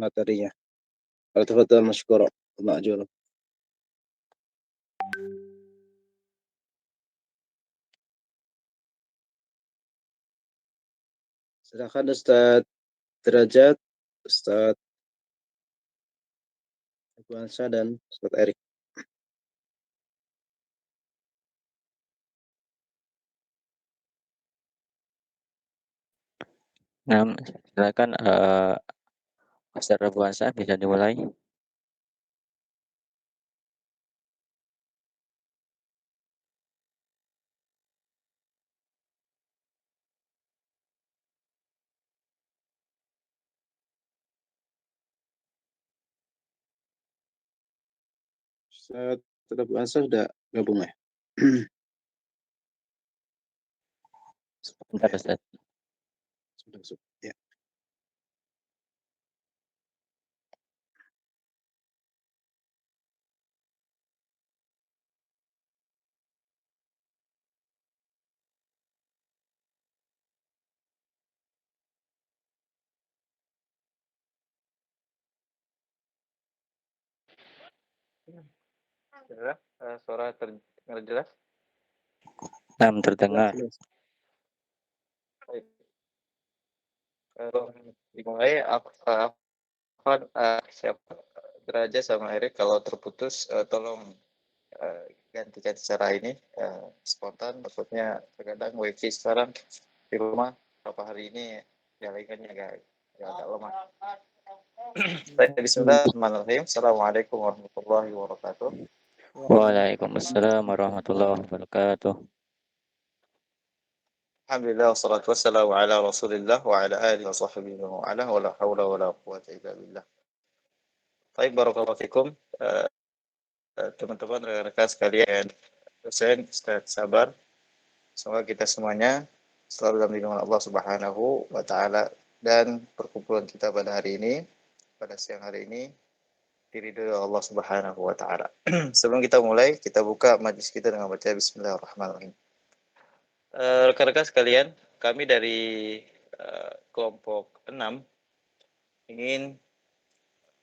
materinya. Falyatafaddal mashkura wa ma'jura. Silakan Ustaz Derajat, Ustaz Abu Hansa dan Ustaz Erik. Nah, silakan Ustaz Abu Hansa bisa dimulai. Ustaz Abu Hansa sudah gabung ya? Sebentar Ustaz. Sudah. Ya. Suara terdengar jelas? Terdengar. Dimulai siapa Derajat sama Erik kalau terputus tolong gantikan secara ini spontan. Maksudnya terkadang wifi sekarang di rumah beberapa hari ini jaringannya agak lemah. Bismillahirrahmanirrahim. Assalamualaikum warahmatullahi wabarakatuh. Waalaikumsalam warahmatullahi wabarakatuh. Alhamdulillah wassalatu wassalamu ala Rasulillah wa ala alihi wa sahbihi wa ala wa la haula wa la quwwata illa billah. Baik, barakallahu fikum. Teman-teman, rekan-rekan sekalian, dosen, Ustaz Sabar. Semoga kita semuanya selalu dalam lindungan Allah Subhanahu wa taala dan perkumpulan kita pada hari ini, pada siang hari ini diridhoi Allah Subhanahu wa taala. Sebelum kita mulai, kita buka majlis kita dengan baca bismillahirrahmanirrahim. Rekan-rekan sekalian, kami dari kelompok 6 ingin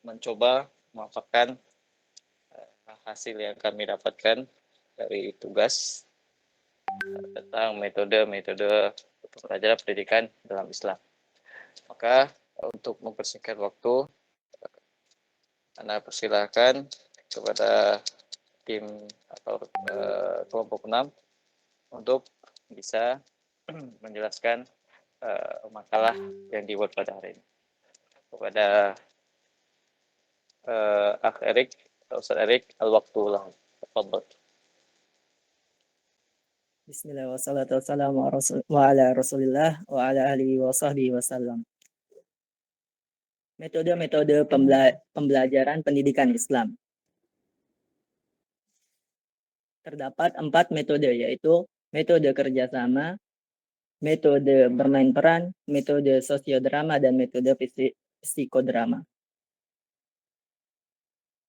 mencoba memanfaatkan hasil yang kami dapatkan dari tugas tentang metode-metode pembelajaran pendidikan dalam Islam. Maka untuk mempersingkat waktu, Anda persilakan kepada tim atau kelompok 6 untuk bisa menjelaskan makalah yang dibuat pada hari ini. Kepada Erik, Ustaz Erik, al-waktu lahu. Tafadhol. Bismillah wassalatu wassalamu ala Rasulillah wa ala alihi wa sahbihi wasallam. Metode-metode pembelajaran pendidikan Islam. Terdapat 4 metode, yaitu metode kerjasama, metode bermain peran, metode sosiodrama, dan metode psikodrama.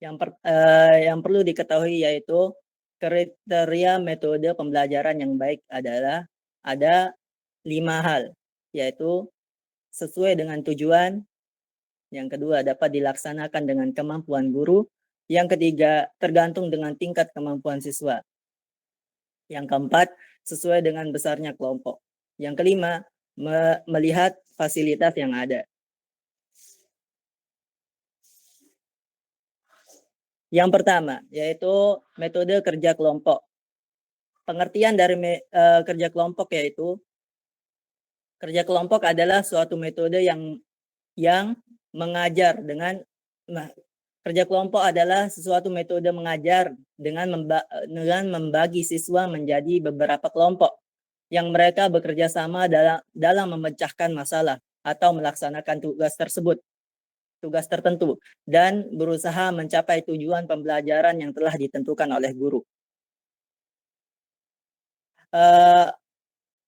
Yang perlu diketahui yaitu kriteria metode pembelajaran yang baik adalah ada 5 hal, yaitu sesuai dengan tujuan, yang kedua dapat dilaksanakan dengan kemampuan guru, yang ketiga tergantung dengan tingkat kemampuan siswa, yang keempat sesuai dengan besarnya kelompok, yang kelima melihat fasilitas yang ada. Yang pertama, yaitu metode kerja kelompok. Pengertian dari kerja kelompok yaitu kerja kelompok adalah suatu metode yang mengajar dengan kerja kelompok adalah sesuatu metode mengajar dengan membagi siswa menjadi beberapa kelompok yang mereka bekerja sama dalam memecahkan masalah atau melaksanakan tugas tertentu dan berusaha mencapai tujuan pembelajaran yang telah ditentukan oleh guru.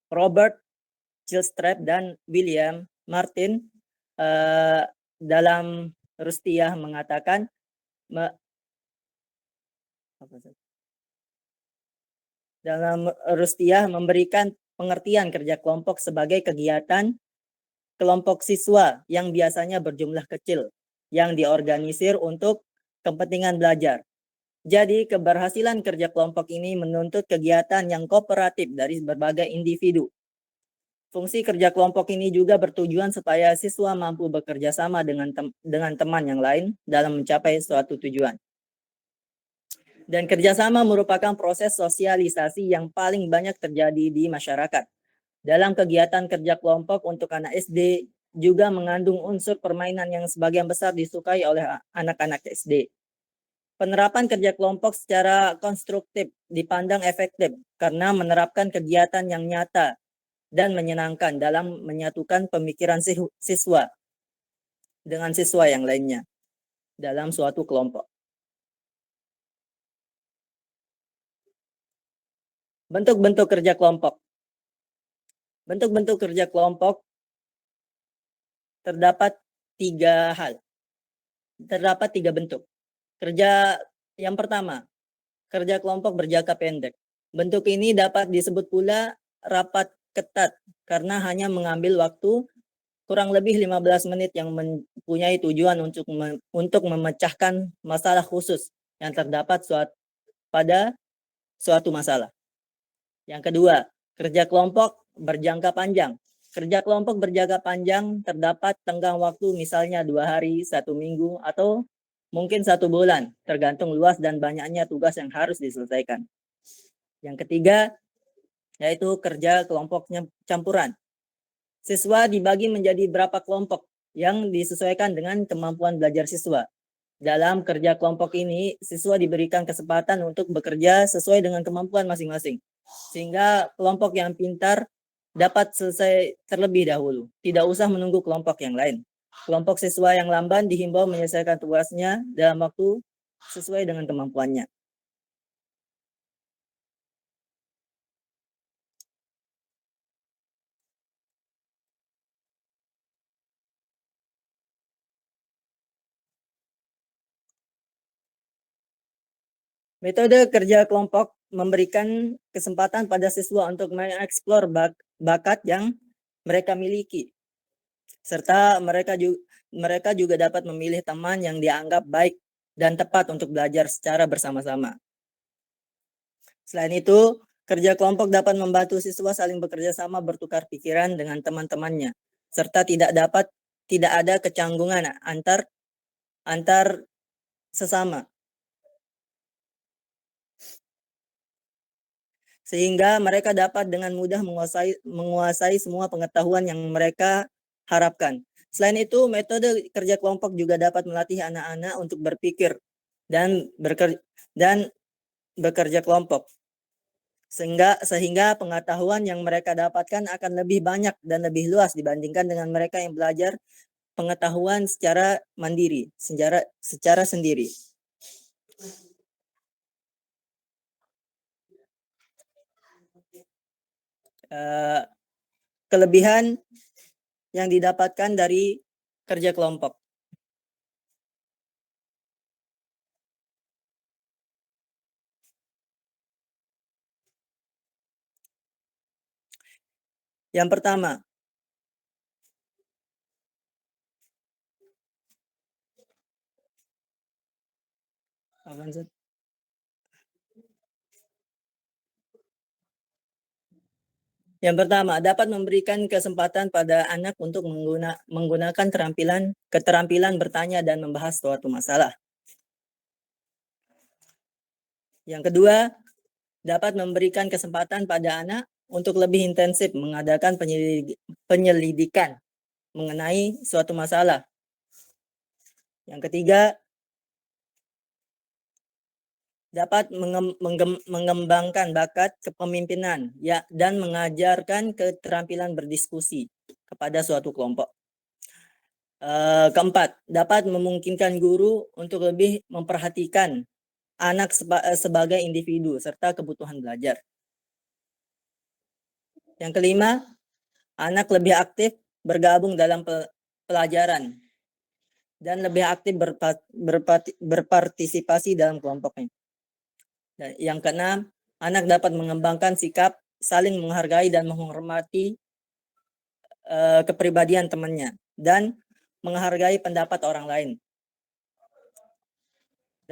Robert Gilstrap dan William Martin dalam Rustiyah mengatakan memberikan pengertian kerja kelompok sebagai kegiatan kelompok siswa yang biasanya berjumlah kecil yang diorganisir untuk kepentingan belajar. Jadi, keberhasilan kerja kelompok ini menuntut kegiatan yang kooperatif dari berbagai individu. Fungsi kerja kelompok ini juga bertujuan supaya siswa mampu bekerja sama dengan teman yang lain dalam mencapai suatu tujuan. Dan kerjasama merupakan proses sosialisasi yang paling banyak terjadi di masyarakat. Dalam kegiatan kerja kelompok untuk anak SD juga mengandung unsur permainan yang sebagian besar disukai oleh anak-anak SD. Penerapan kerja kelompok secara konstruktif dipandang efektif karena menerapkan kegiatan yang nyata dan menyenangkan dalam menyatukan pemikiran siswa dengan siswa yang lainnya dalam suatu kelompok. Bentuk-bentuk kerja kelompok. Bentuk-bentuk kerja kelompok terdapat tiga hal. Terdapat tiga bentuk. Kerja yang pertama, kerja kelompok berjangka pendek. Bentuk ini dapat disebut pula rapat ketat karena hanya mengambil waktu kurang lebih 15 menit yang mempunyai tujuan untuk memecahkan masalah khusus yang terdapat pada suatu masalah. Yang kedua, kerja kelompok berjangka panjang. Kerja kelompok berjangka panjang terdapat tenggang waktu misalnya 2 hari, 1 minggu, atau mungkin 1 bulan, tergantung luas dan banyaknya tugas yang harus diselesaikan. Yang ketiga, yaitu kerja kelompoknya campuran. Siswa dibagi menjadi berapa kelompok yang disesuaikan dengan kemampuan belajar siswa. Dalam kerja kelompok ini, siswa diberikan kesempatan untuk bekerja sesuai dengan kemampuan masing-masing, sehingga kelompok yang pintar dapat selesai terlebih dahulu, tidak usah menunggu kelompok yang lain. Kelompok siswa yang lamban dihimbau menyelesaikan tugasnya dalam waktu sesuai dengan kemampuannya. Metode kerja kelompok memberikan kesempatan pada siswa untuk mengeksplor bakat yang mereka miliki, serta mereka juga dapat memilih teman yang dianggap baik dan tepat untuk belajar secara bersama-sama. Selain itu, kerja kelompok dapat membantu siswa saling bekerja sama bertukar pikiran dengan teman-temannya, serta tidak ada kecanggungan antar sesama. Sehingga mereka dapat dengan mudah menguasai semua pengetahuan yang mereka harapkan. Selain itu, metode kerja kelompok juga dapat melatih anak-anak untuk berpikir dan bekerja kelompok. Sehingga pengetahuan yang mereka dapatkan akan lebih banyak dan lebih luas dibandingkan dengan mereka yang belajar pengetahuan secara mandiri, secara sendiri. Kelebihan yang didapatkan dari kerja kelompok. Yang pertama, dapat memberikan kesempatan pada anak untuk menggunakan keterampilan bertanya dan membahas suatu masalah. Yang kedua, dapat memberikan kesempatan pada anak untuk lebih intensif mengadakan penyelidikan mengenai suatu masalah. Yang ketiga, dapat mengembangkan bakat kepemimpinan dan mengajarkan keterampilan berdiskusi kepada suatu kelompok. Keempat, dapat memungkinkan guru untuk lebih memperhatikan anak sebagai individu serta kebutuhan belajar. Yang kelima, anak lebih aktif bergabung dalam pelajaran dan lebih aktif berpartisipasi dalam kelompoknya. Yang keenam, anak dapat mengembangkan sikap saling menghargai dan menghormati kepribadian temannya dan menghargai pendapat orang lain.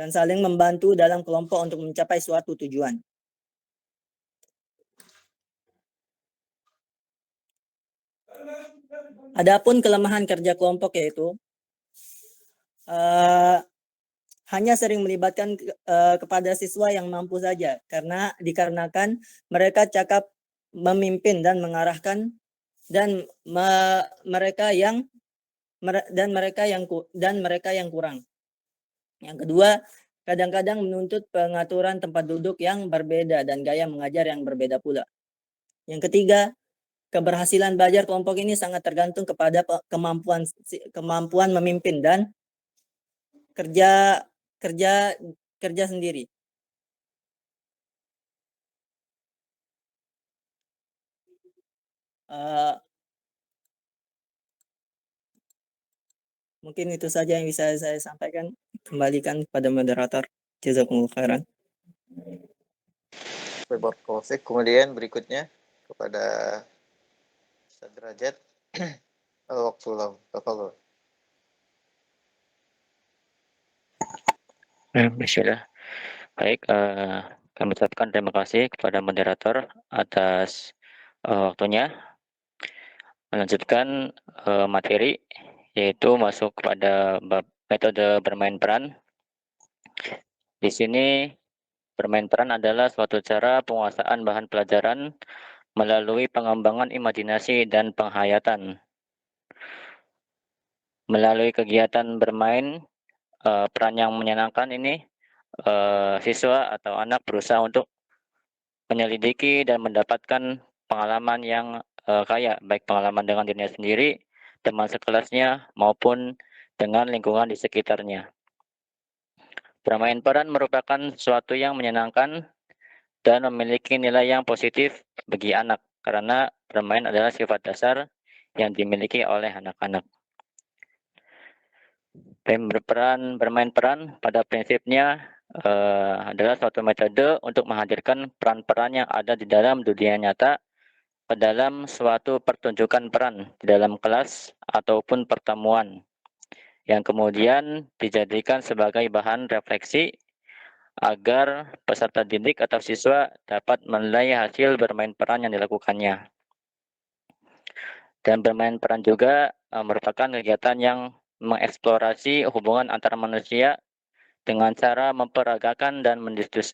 dan saling membantu dalam kelompok untuk mencapai suatu tujuan. Adapun kelemahan kerja kelompok yaitu hanya sering melibatkan kepada siswa yang mampu saja, dikarenakan mereka cakap memimpin dan mengarahkan, dan mereka yang kurang. Yang kedua, kadang-kadang menuntut pengaturan tempat duduk yang berbeda dan gaya mengajar yang berbeda pula. Yang ketiga, keberhasilan belajar kelompok ini sangat tergantung kepada kemampuan memimpin dan kerja sendiri. Mungkin itu saja yang bisa saya sampaikan. Kembalikan kepada moderator. Jazakumullah khairan. Kemudian berikutnya kepada Ustaz Derajat. Waktu lalu. Bismillah. Baik, kami ucapkan terima kasih kepada moderator atas waktunya. Melanjutkan materi, yaitu masuk kepada bab metode bermain peran. Di sini bermain peran adalah suatu cara penguasaan bahan pelajaran melalui pengembangan imajinasi dan penghayatan. Melalui kegiatan bermain, peran yang menyenangkan ini, siswa atau anak berusaha untuk menyelidiki dan mendapatkan pengalaman yang kaya, baik pengalaman dengan dirinya sendiri, teman sekelasnya, maupun dengan lingkungan di sekitarnya. Bermain peran merupakan sesuatu yang menyenangkan dan memiliki nilai yang positif bagi anak, karena bermain adalah sifat dasar yang dimiliki oleh anak-anak. Bermain peran pada prinsipnya adalah suatu metode untuk menghadirkan peran-peran yang ada di dalam dunia nyata ke dalam suatu pertunjukan peran di dalam kelas ataupun pertemuan, yang kemudian dijadikan sebagai bahan refleksi agar peserta didik atau siswa dapat menilai hasil bermain peran yang dilakukannya. Dan bermain peran juga merupakan kegiatan yang mengeksplorasi hubungan antar manusia dengan cara memperagakan dan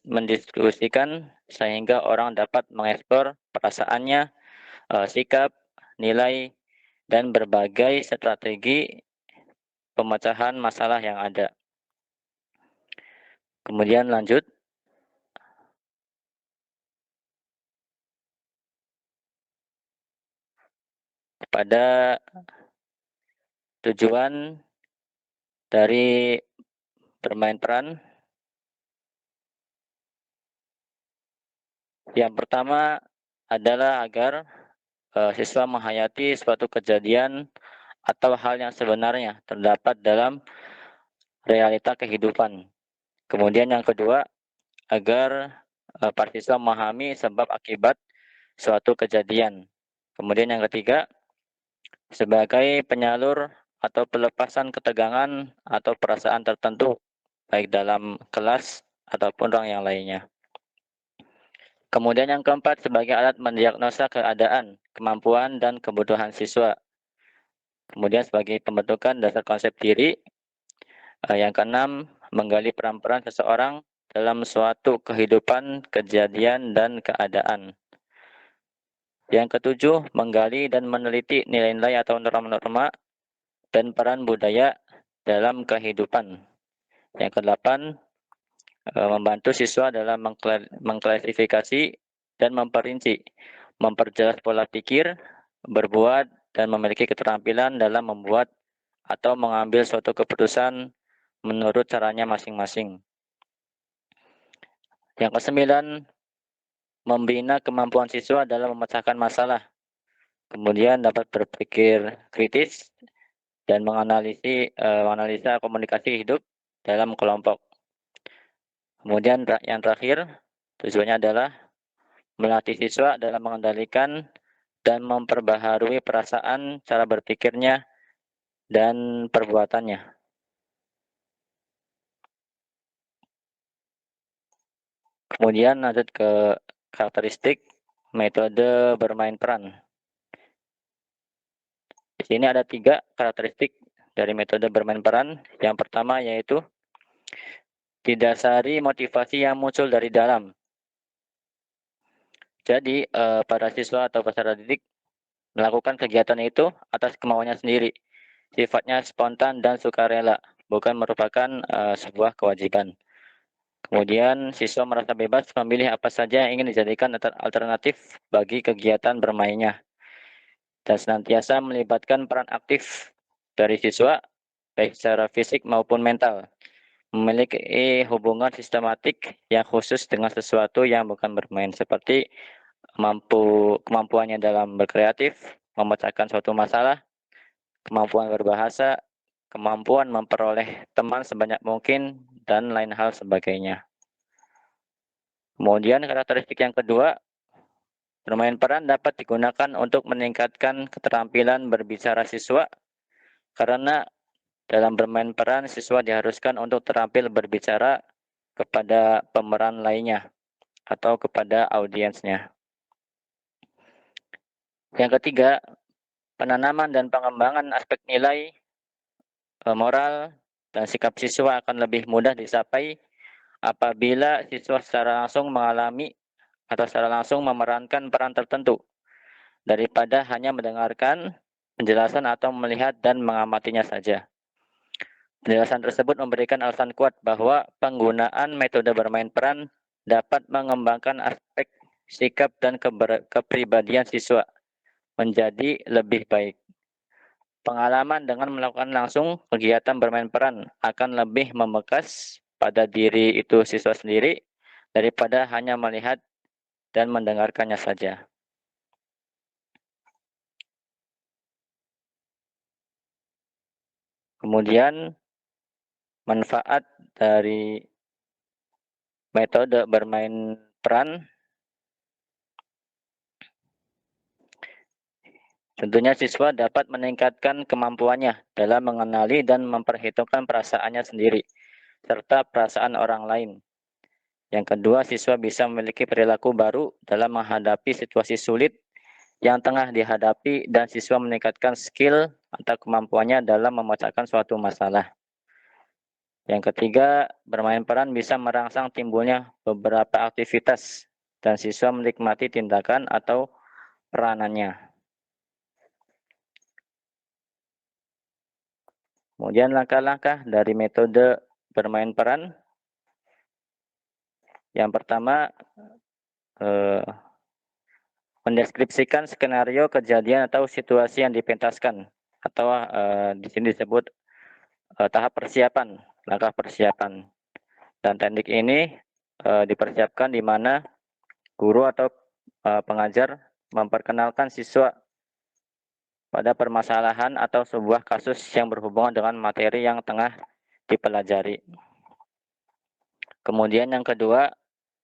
mendiskusikan sehingga orang dapat mengeksplor perasaannya, sikap, nilai, dan berbagai strategi pemecahan masalah yang ada. Kemudian lanjut. Pada tujuan dari bermain peran, yang pertama adalah agar siswa menghayati suatu kejadian atau hal yang sebenarnya terdapat dalam realita kehidupan. Kemudian yang kedua, agar para siswa memahami sebab akibat suatu kejadian. Kemudian yang ketiga, sebagai penyalur atau pelepasan ketegangan atau perasaan tertentu, baik dalam kelas ataupun ruang yang lainnya. Kemudian yang keempat, sebagai alat mendiagnosa keadaan, kemampuan, dan kebutuhan siswa. Kemudian sebagai pembentukan dasar konsep diri. Yang keenam, menggali peran-peran seseorang dalam suatu kehidupan, kejadian, dan keadaan. Yang ketujuh, menggali dan meneliti nilai-nilai atau norma-norma dan peran budaya dalam kehidupan. Yang kedelapan, membantu siswa dalam mengklasifikasi dan memperjelas pola pikir, berbuat, dan memiliki keterampilan dalam membuat atau mengambil suatu keputusan menurut caranya masing-masing. Yang kesembilan, membina kemampuan siswa dalam memecahkan masalah, kemudian dapat berpikir kritis dan menganalisa komunikasi hidup dalam kelompok. Kemudian yang terakhir, tujuannya adalah melatih siswa dalam mengendalikan dan memperbaharui perasaan, cara berpikirnya, dan perbuatannya. Kemudian lanjut ke karakteristik metode bermain peran. Di sini ada 3 karakteristik dari metode bermain peran. Yang pertama yaitu didasari motivasi yang muncul dari dalam. Jadi para siswa atau peserta didik melakukan kegiatan itu atas kemauannya sendiri. Sifatnya spontan dan sukarela, bukan merupakan sebuah kewajiban. Kemudian siswa merasa bebas memilih apa saja yang ingin dijadikan alternatif bagi kegiatan bermainnya. Dan senantiasa melibatkan peran aktif dari siswa, baik secara fisik maupun mental. Memiliki hubungan sistematik yang khusus dengan sesuatu yang bukan bermain, seperti kemampuannya dalam berkreatif, memecahkan suatu masalah, kemampuan berbahasa, kemampuan memperoleh teman sebanyak mungkin, dan lain hal sebagainya. Kemudian karakteristik yang kedua, bermain peran dapat digunakan untuk meningkatkan keterampilan berbicara siswa, karena dalam bermain peran siswa diharuskan untuk terampil berbicara kepada pemeran lainnya atau kepada audiensnya. Yang ketiga, penanaman dan pengembangan aspek nilai, moral, dan sikap siswa akan lebih mudah dicapai apabila siswa secara langsung mengalami atau secara langsung memerankan peran tertentu, daripada hanya mendengarkan penjelasan atau melihat dan mengamatinya saja. Penjelasan tersebut memberikan alasan kuat bahwa penggunaan metode bermain peran dapat mengembangkan aspek sikap dan kepribadian siswa menjadi lebih baik. Pengalaman dengan melakukan langsung kegiatan bermain peran akan lebih membekas pada diri itu siswa sendiri daripada hanya melihat dan mendengarkannya saja. Kemudian manfaat dari metode bermain peran, tentunya siswa dapat meningkatkan kemampuannya dalam mengenali dan memperhitungkan perasaannya sendiri, serta perasaan orang lain. Yang kedua, siswa bisa memiliki perilaku baru dalam menghadapi situasi sulit yang tengah dihadapi, dan siswa meningkatkan skill atau kemampuannya dalam memecahkan suatu masalah. Yang ketiga, bermain peran bisa merangsang timbulnya beberapa aktivitas, dan siswa menikmati tindakan atau peranannya. Kemudian langkah-langkah dari metode bermain peran. Yang pertama, mendeskripsikan skenario kejadian atau situasi yang dipentaskan, atau di sini disebut tahap persiapan, langkah persiapan. Dan teknik ini dipersiapkan di mana guru atau pengajar memperkenalkan siswa pada permasalahan atau sebuah kasus yang berhubungan dengan materi yang tengah dipelajari. Kemudian yang kedua,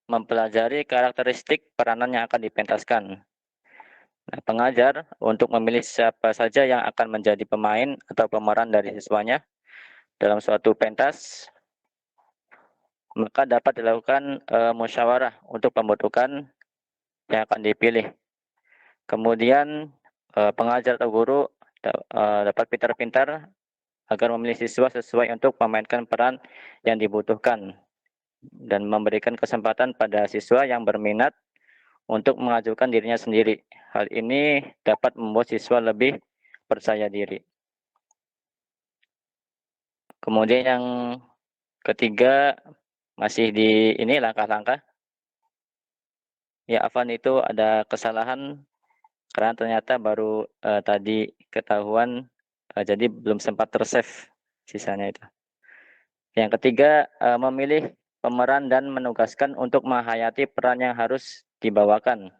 mempelajari karakteristik peranan yang akan dipentaskan. Nah, pengajar untuk memilih siapa saja yang akan menjadi pemain atau pemeran dari siswanya dalam suatu pentas, maka dapat dilakukan musyawarah untuk pembentukan yang akan dipilih. Kemudian pengajar atau guru dapat pintar-pintar agar memilih siswa sesuai untuk memainkan peran yang dibutuhkan, dan memberikan kesempatan pada siswa yang berminat untuk mengajukan dirinya sendiri. Hal ini dapat membuat siswa lebih percaya diri. Kemudian yang ketiga, masih di ini langkah-langkah. Ya, Afan, itu ada kesalahan karena ternyata baru tadi ketahuan, jadi belum sempat tersave sisanya itu. Yang ketiga, memilih pemeran dan menugaskan untuk menghayati peran yang harus dibawakan.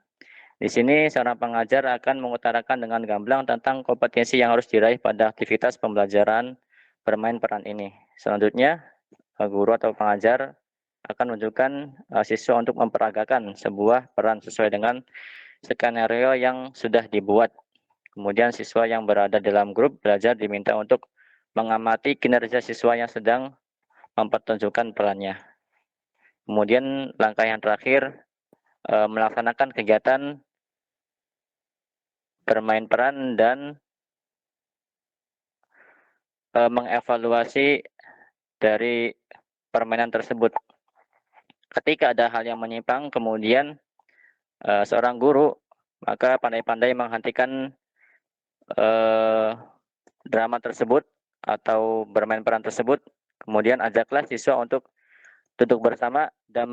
Di sini seorang pengajar akan mengutarakan dengan gamblang tentang kompetensi yang harus diraih pada aktivitas pembelajaran bermain peran ini. Selanjutnya, guru atau pengajar akan menunjukkan siswa untuk memperagakan sebuah peran sesuai dengan skenario yang sudah dibuat. Kemudian siswa yang berada dalam grup belajar diminta untuk mengamati kinerja siswa yang sedang mempertunjukkan perannya. Kemudian langkah yang terakhir, melaksanakan kegiatan bermain peran dan mengevaluasi dari permainan tersebut. Ketika ada hal yang menyimpang, kemudian seorang guru maka pandai-pandai menghentikan drama tersebut atau bermain peran tersebut. Kemudian ajaklah siswa untuk duduk bersama dan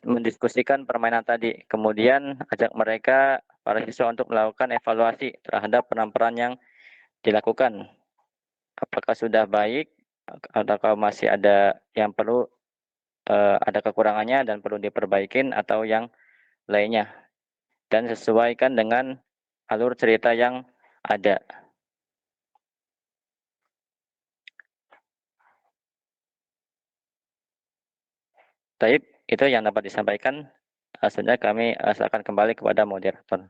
mendiskusikan permainan tadi. Kemudian ajak mereka, para siswa, untuk melakukan evaluasi terhadap peran-peran yang dilakukan. Apakah sudah baik, ataukah masih ada yang perlu ada kekurangannya dan perlu diperbaikin, atau yang lainnya. Dan sesuaikan dengan alur cerita yang ada. Baik, itu yang dapat disampaikan. Selanjutnya kami akan kembali kepada moderator.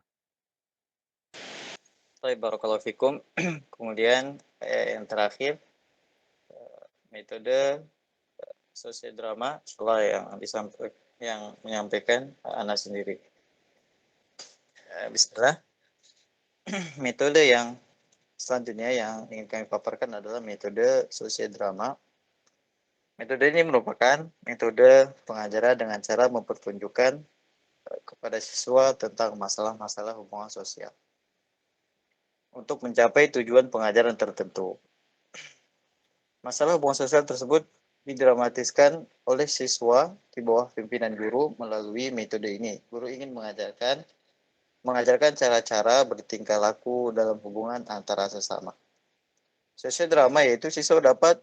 Baik, barakallahu fikum. Kemudian yang terakhir, metode sosiodrama setelah yang menyampaikan Anas sendiri. Bismillah. Metode yang selanjutnya yang ingin kami paparkan adalah metode sosiodrama. Metode ini merupakan metode pengajaran dengan cara mempertunjukkan kepada siswa tentang masalah-masalah hubungan sosial untuk mencapai tujuan pengajaran tertentu. Masalah hubungan sosial tersebut didramatiskan oleh siswa di bawah pimpinan guru melalui metode ini. Guru ingin mengajarkan cara-cara bertingkah laku dalam hubungan antara sesama. Sosiodrama yaitu siswa dapat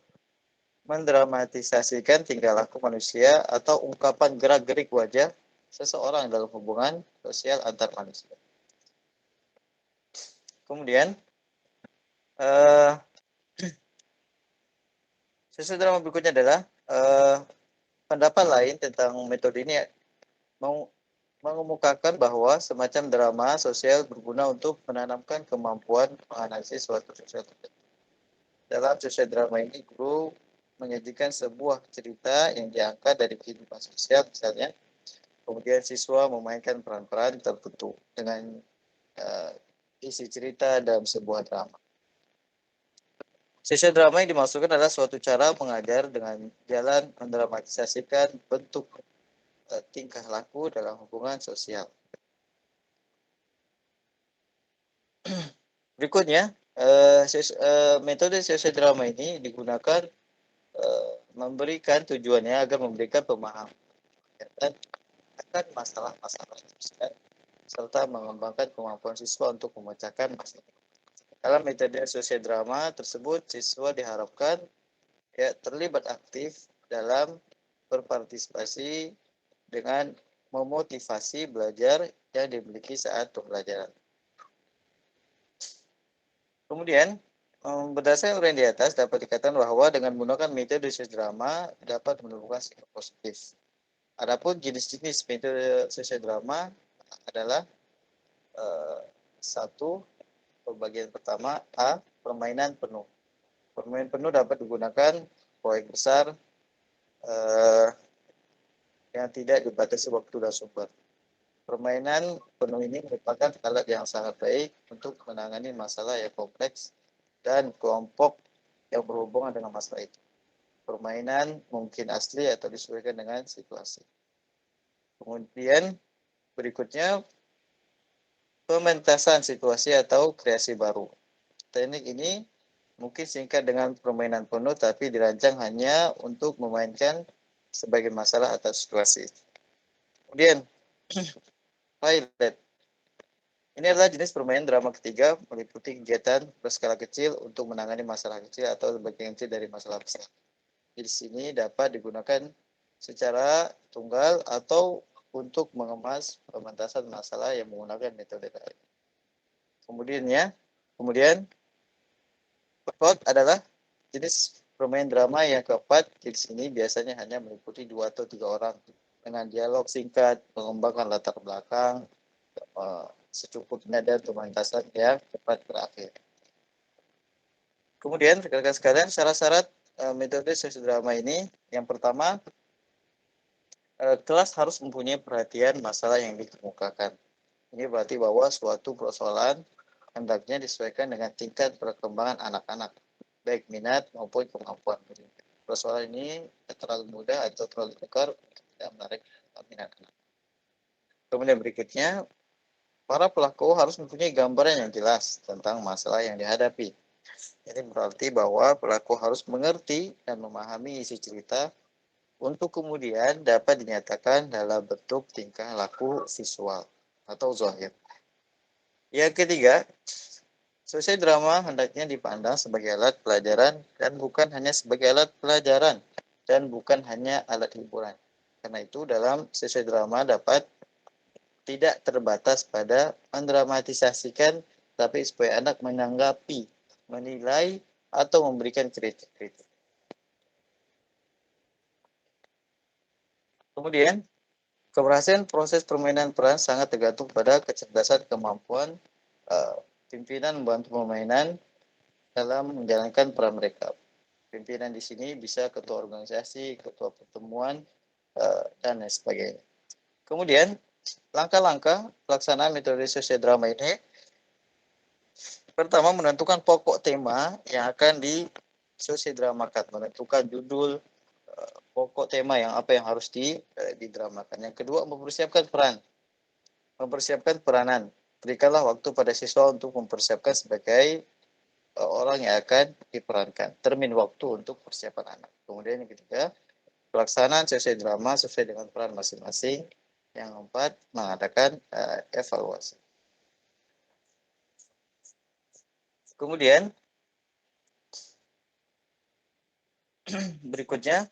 mendramatisasikan tingkah laku manusia atau ungkapan gerak-gerik wajah seseorang dalam hubungan sosial antar manusia. Kemudian, sosiodrama berikutnya adalah pendapat lain tentang metode ini mengemukakan bahwa semacam drama sosial berguna untuk menanamkan kemampuan menganalisis suatu sosial tertentu. Dalam sosiodrama ini, guru menyajikan sebuah cerita yang diangkat dari kehidupan sosial misalnya. Kemudian siswa memainkan peran-peran tertentu dengan isi cerita dalam sebuah drama. Sosiodrama yang dimaksudkan adalah suatu cara mengajar dengan jalan mendramatisasikan bentuk tingkah laku dalam hubungan sosial. Berikutnya, metode sosiodrama ini digunakan memberikan tujuannya agar memberikan pemahaman akan masalah-masalah sosial serta mengembangkan kemampuan siswa untuk memecahkan masalah. Dalam metode sosiodrama tersebut, siswa diharapkan terlibat aktif dalam berpartisipasi dengan memotivasi belajar yang dimiliki saat pembelajaran. Kemudian, berdasarkan uraian di atas, dapat dikatakan bahwa dengan menggunakan metode sosiodrama dapat menumbuhkan sikap positif. Adapun jenis-jenis metode sosiodrama adalah satu, bagian pertama A, permainan penuh. Permainan penuh dapat digunakan proyek besar yang tidak dibatasi waktu dan sumber. Permainan penuh ini merupakan alat yang sangat baik untuk menangani masalah yang kompleks dan kelompok yang berhubungan dengan masalah itu. Permainan mungkin asli atau disesuaikan dengan situasi. Kemudian berikutnya, pementasan situasi atau kreasi baru. Teknik ini mungkin singkat dengan permainan penuh, tapi dirancang hanya untuk memainkan sebagai masalah atau situasi. Kemudian, pilot. Ini adalah jenis permainan drama ketiga, meliputi kegiatan berskala kecil untuk menangani masalah kecil atau bagian kecil dari masalah besar. Di sini dapat digunakan secara tunggal atau untuk mengemas pementasan masalah yang menggunakan metode lain. Kemudian plot adalah jenis permainan drama yang keempat. Di sini biasanya hanya meliputi 2 atau 3 orang dengan dialog singkat, mengembangkan latar belakang secukupnya dan pementasan yang cepat berakhir. Kemudian rekan-rekan sekalian, syarat-syarat metode sosiodrama ini, yang pertama, kelas harus mempunyai perhatian masalah yang dikemukakan. Ini berarti bahwa suatu persoalan hendaknya disesuaikan dengan tingkat perkembangan anak-anak, baik minat maupun kemampuan. Persoalan ini terlalu mudah atau terlalu tekar tidak menarik minat anak. Kemudian berikutnya, para pelaku harus mempunyai gambaran yang jelas tentang masalah yang dihadapi. Ini berarti bahwa pelaku harus mengerti dan memahami isi cerita untuk kemudian dapat dinyatakan dalam bentuk tingkah laku visual atau zahir. Yang ketiga, sosial drama hendaknya dipandang sebagai alat pelajaran dan bukan hanya sebagai alat pelajaran dan bukan hanya alat hiburan. Karena itu dalam sosial drama dapat tidak terbatas pada mendramatisasikan, tapi supaya anak menanggapi, menilai, atau memberikan kritik-kritik. Kemudian, keberhasilan proses permainan peran sangat tergantung pada kecerdasan kemampuan pimpinan membantu permainan dalam menjalankan peran mereka. Pimpinan di sini bisa ketua organisasi, ketua pertemuan, dan lain sebagainya. Kemudian, langkah-langkah pelaksanaan metode sosial drama ini, pertama menentukan pokok tema yang akan disosialdramakan, menentukan judul, pokok tema yang apa yang harus didramakan. Yang kedua, mempersiapkan peranan. Berikanlah waktu pada siswa untuk mempersiapkan sebagai orang yang akan diperankan. Termin waktu untuk persiapan anak. Kemudian yang ketiga, pelaksanaan sosial drama sesuai dengan peran masing-masing. Yang keempat, mengadakan evaluasi. Kemudian berikutnya,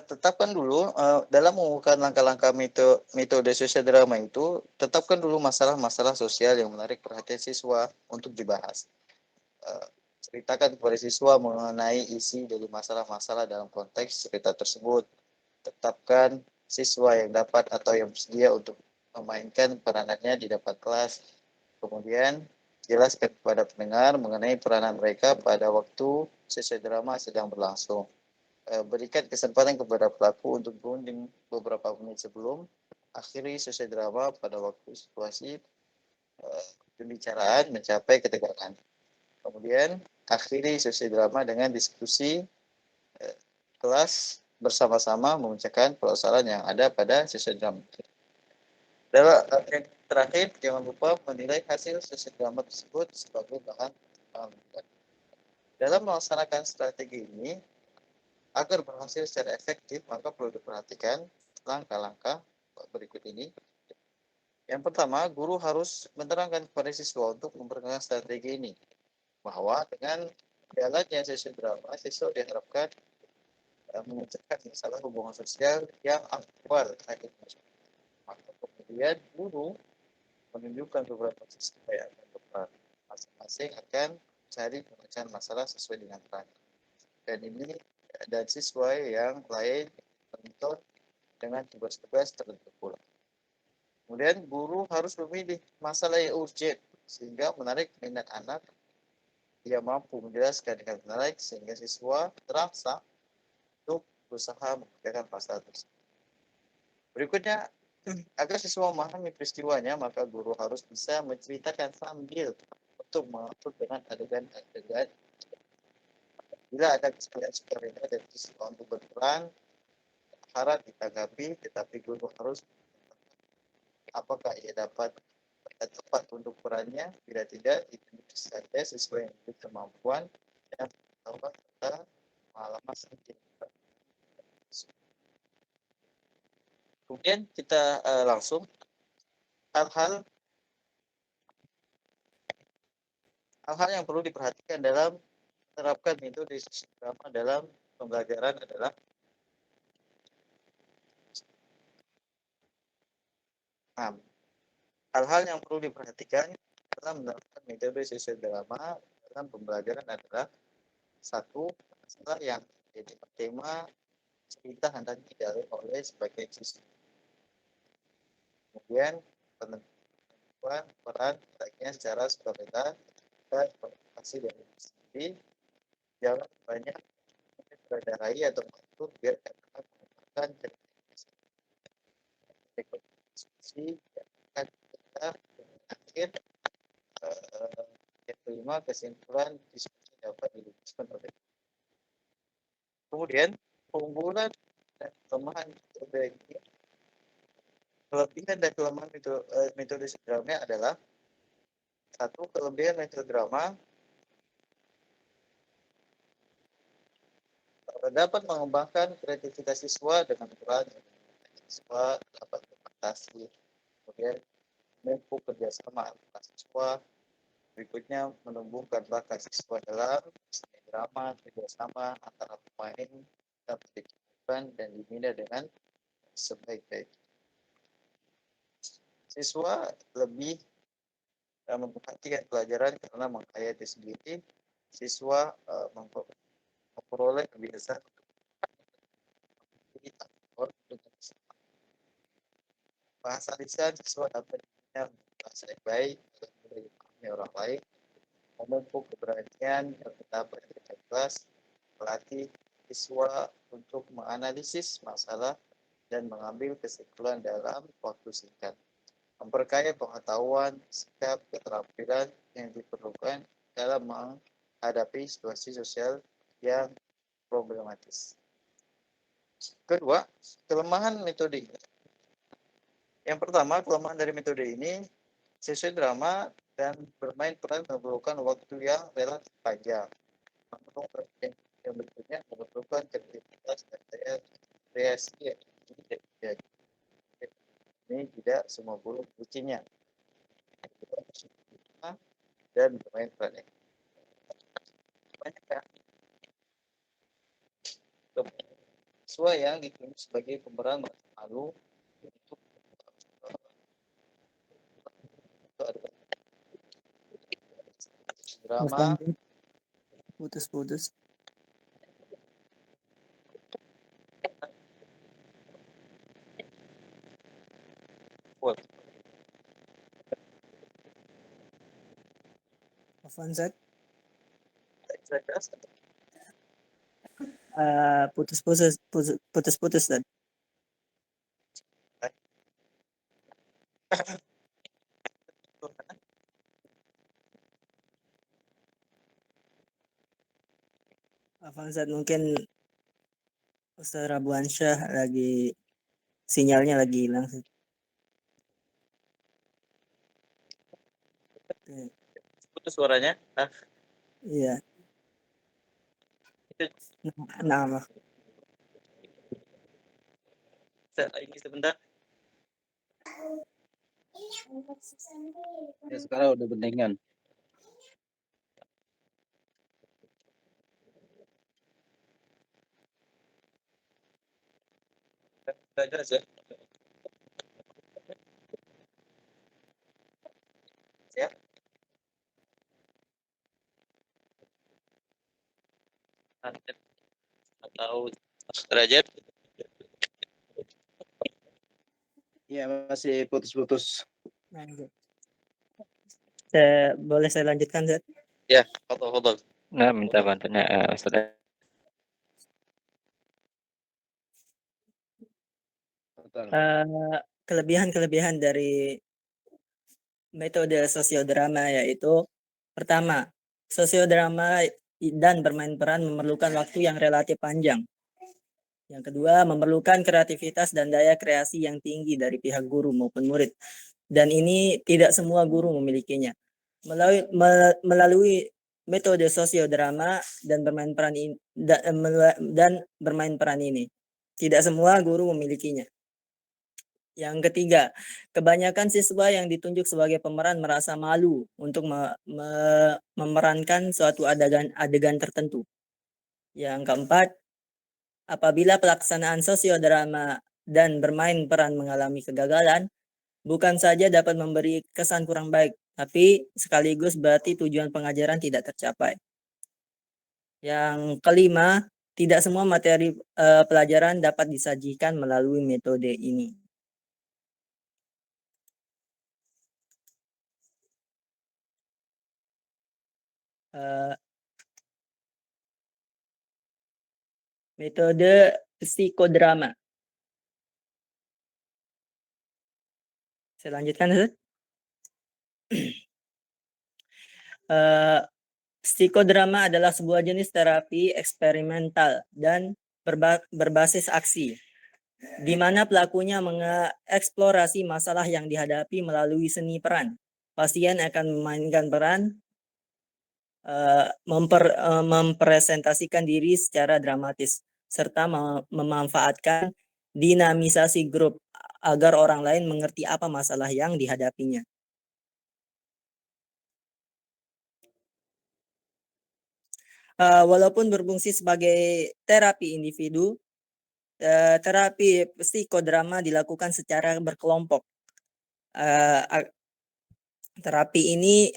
tetapkan dulu dalam mengumumkan langkah-langkah metode sosial drama itu, tetapkan dulu masalah-masalah sosial yang menarik perhatian siswa untuk dibahas. Ceritakan kepada siswa mengenai isi dari masalah-masalah dalam konteks cerita tersebut. Tetapkan siswa yang dapat atau yang bersedia untuk memainkan peranannya di depan kelas. Kemudian jelaskan kepada pendengar mengenai peranan mereka pada waktu sosial drama sedang berlangsung. Berikan kesempatan kepada pelaku untuk berunding beberapa menit sebelum akhiri sosial drama pada waktu situasi pembicaraan mencapai ketegangan. Kemudian akhiri sesi drama dengan diskusi kelas bersama-sama memecahkan persoalan yang ada pada sesi drama. Dalam yang terakhir, jangan lupa menilai hasil sesi drama tersebut sebagai bahan pengamatan. Dalam melaksanakan strategi ini, agar berhasil secara efektif, maka perlu diperhatikan langkah-langkah berikut ini. Yang pertama, guru harus menerangkan kepada siswa untuk memperkenalkan strategi ini, bahwa dengan jalannya sesi drama, siswa diharapkan memecahkan masalah hubungan sosial yang aktual. Maka kemudian guru menunjukkan beberapa siswa yang akan berperan, masing-masing akan cari pemecahan masalah sesuai dengan peran. Dan siswa yang lain menonton dengan tugas-tugas tertentu pula. Kemudian guru harus memilih masalah yang urgent sehingga menarik minat anak. Dia mampu menjelaskan dengan menarik sehingga siswa terasa untuk berusaha mengerjakan masalah tersebut. Berikutnya, agar siswa memahami peristiwanya, maka guru harus bisa menceritakan sambil untuk mengatur dengan adegan-adegan. Bila ada kesepakatan dari siswa untuk berperan, harap ditanggapi, tetapi guru harus apakah ia dapat tepat untuk perannya. Bila tidak, ditunjuk saja sesuai dengan kemampuan dan pengalaman sedikit. Kemudian kita langsung hal-hal yang perlu diperhatikan dalam menerapkan metode drama dalam pembelajaran adalah hal-hal yang perlu diperhatikan dalam menerapkan metode sosial drama dalam pembelajaran adalah satu, masalah yang jadi tema cerita hendaknya dialami oleh sebagai siswa. Kemudian penentuan peran hendaknya secara sukarela dan komunikasi dari sendiri. jangan banyak menyutradarai atau mengatur biar katakan mengembangkan diskusi yang akan kita akhir yang kelima, kesimpulan diskusi dapat dirumuskan oleh. Kemudian keunggulan dan kelemahan metode ini, kelebihan dan kelemahan metode drama adalah satu, kelebihan metode drama dapat mengembangkan kreativitas siswa dengan peran siswa dapat berprestasi, kemudian mempunyai kerjasama antar siswa, berikutnya menumbuhkan bakat siswa dalam seni drama, kerjasama antara pemain dapat dikembangkan dan dibina dengan sebaik-baiknya. Siswa lebih memperhatikan pelajaran karena menghayati sendiri. Siswa memperoleh kebiasaan bahasa lisan. Siswa dapat dibina bahasa yang baik dan mudah dipahami orang lain, memupuk keberanian dan pendapat yang jelas, melatih siswa untuk menganalisis masalah dan mengambil kesimpulan dalam waktu singkat, memperkaya pengetahuan, sikap, keterampilan yang diperlukan dalam menghadapi situasi sosial yang problematis. Kedua, kelemahan metode. Yang pertama, kelemahan dari metode ini, siswa drama dan bermain peran memerlukan waktu yang relatif panjang. Yang berikutnya memerlukan kreativitas dan kreasi yang tinggi. Ini tidak semua guru kuncinya. Dan bermain peran yang banyak ya. Siswa yang ditunjuk sebagai pemeran merasa malu untuk drama. Putus-putus. Avanzat, putus-putus dan Avanzat mungkin Ustaz Rabuansyah lagi sinyalnya lagi hilang. Putus suaranya. Iya. Nah, Ini sebentar. Ya, sekarang udah bendingan. Sudah jelas ya. Ya. Atau derajat. Ya, masih putus-putus. boleh saya lanjutkan, Zat? Ya, fadhal. Nah, minta bantunya Ustaz. Kelebihan-kelebihan dari metode sosiodrama yaitu pertama, sosiodrama dan bermain peran memerlukan waktu yang relatif panjang. Yang kedua, memerlukan kreativitas dan daya kreasi yang tinggi dari pihak guru maupun murid. Dan ini tidak semua guru memilikinya. Melalui metode sosiodrama dan bermain peran ini, bermain peran ini, tidak semua guru memilikinya. Yang ketiga, kebanyakan siswa yang ditunjuk sebagai pemeran merasa malu untuk memerankan suatu adegan tertentu. Yang keempat, apabila pelaksanaan sosiodrama dan bermain peran mengalami kegagalan, bukan saja dapat memberi kesan kurang baik, tapi sekaligus berarti tujuan pengajaran tidak tercapai. Yang kelima, tidak semua materi pelajaran dapat disajikan melalui metode ini. metode psikodrama. Saya lanjutkan, Ustaz. Psikodrama adalah sebuah jenis terapi eksperimental dan berbasis aksi, di mana pelakunya mengeksplorasi masalah yang dihadapi melalui seni peran. Pasien akan memainkan peran, mempresentasikan diri secara dramatis, serta memanfaatkan dinamisasi grup agar orang lain mengerti apa masalah yang dihadapinya. Walaupun berfungsi sebagai terapi individu, terapi psikodrama dilakukan secara berkelompok. Terapi ini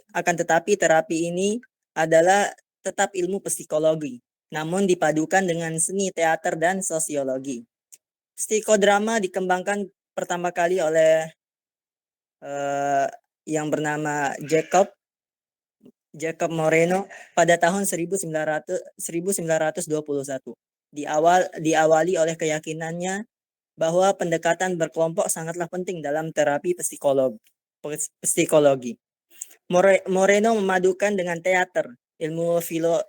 adalah tetap ilmu psikologi, namun dipadukan dengan seni teater dan sosiologi. Psikodrama dikembangkan pertama kali oleh yang bernama Jacob Moreno pada tahun 1921. Diawali oleh keyakinannya bahwa pendekatan berkelompok sangatlah penting dalam terapi psikologi. Moreno memadukan dengan teater, ilmu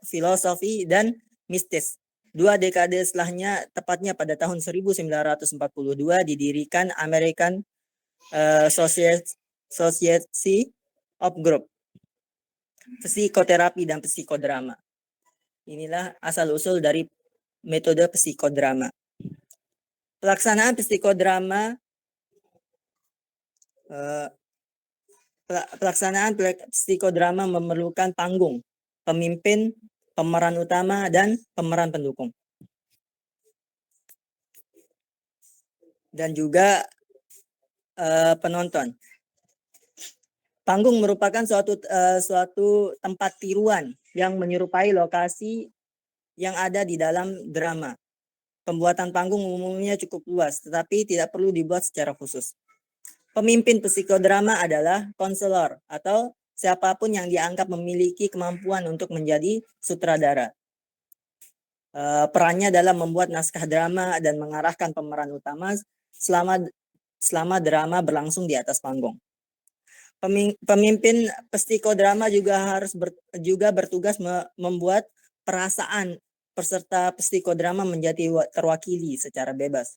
filosofi, dan mistis. 2 dekade setelahnya, tepatnya pada tahun 1942, didirikan American Society of Group Psikoterapi dan Psikodrama. Inilah asal-usul dari metode psikodrama. Pelaksanaan psikodrama memerlukan panggung, pemimpin, pemeran utama, dan pemeran pendukung. Dan juga penonton. Panggung merupakan suatu tempat tiruan yang menyerupai lokasi yang ada di dalam drama. Pembuatan panggung umumnya cukup luas, tetapi tidak perlu dibuat secara khusus. Pemimpin psikodrama adalah konselor atau siapapun yang dianggap memiliki kemampuan untuk menjadi sutradara. Perannya dalam membuat naskah drama dan mengarahkan pemeran utama selama drama berlangsung di atas panggung. Pemimpin psikodrama juga harus bertugas membuat perasaan peserta psikodrama menjadi terwakili secara bebas.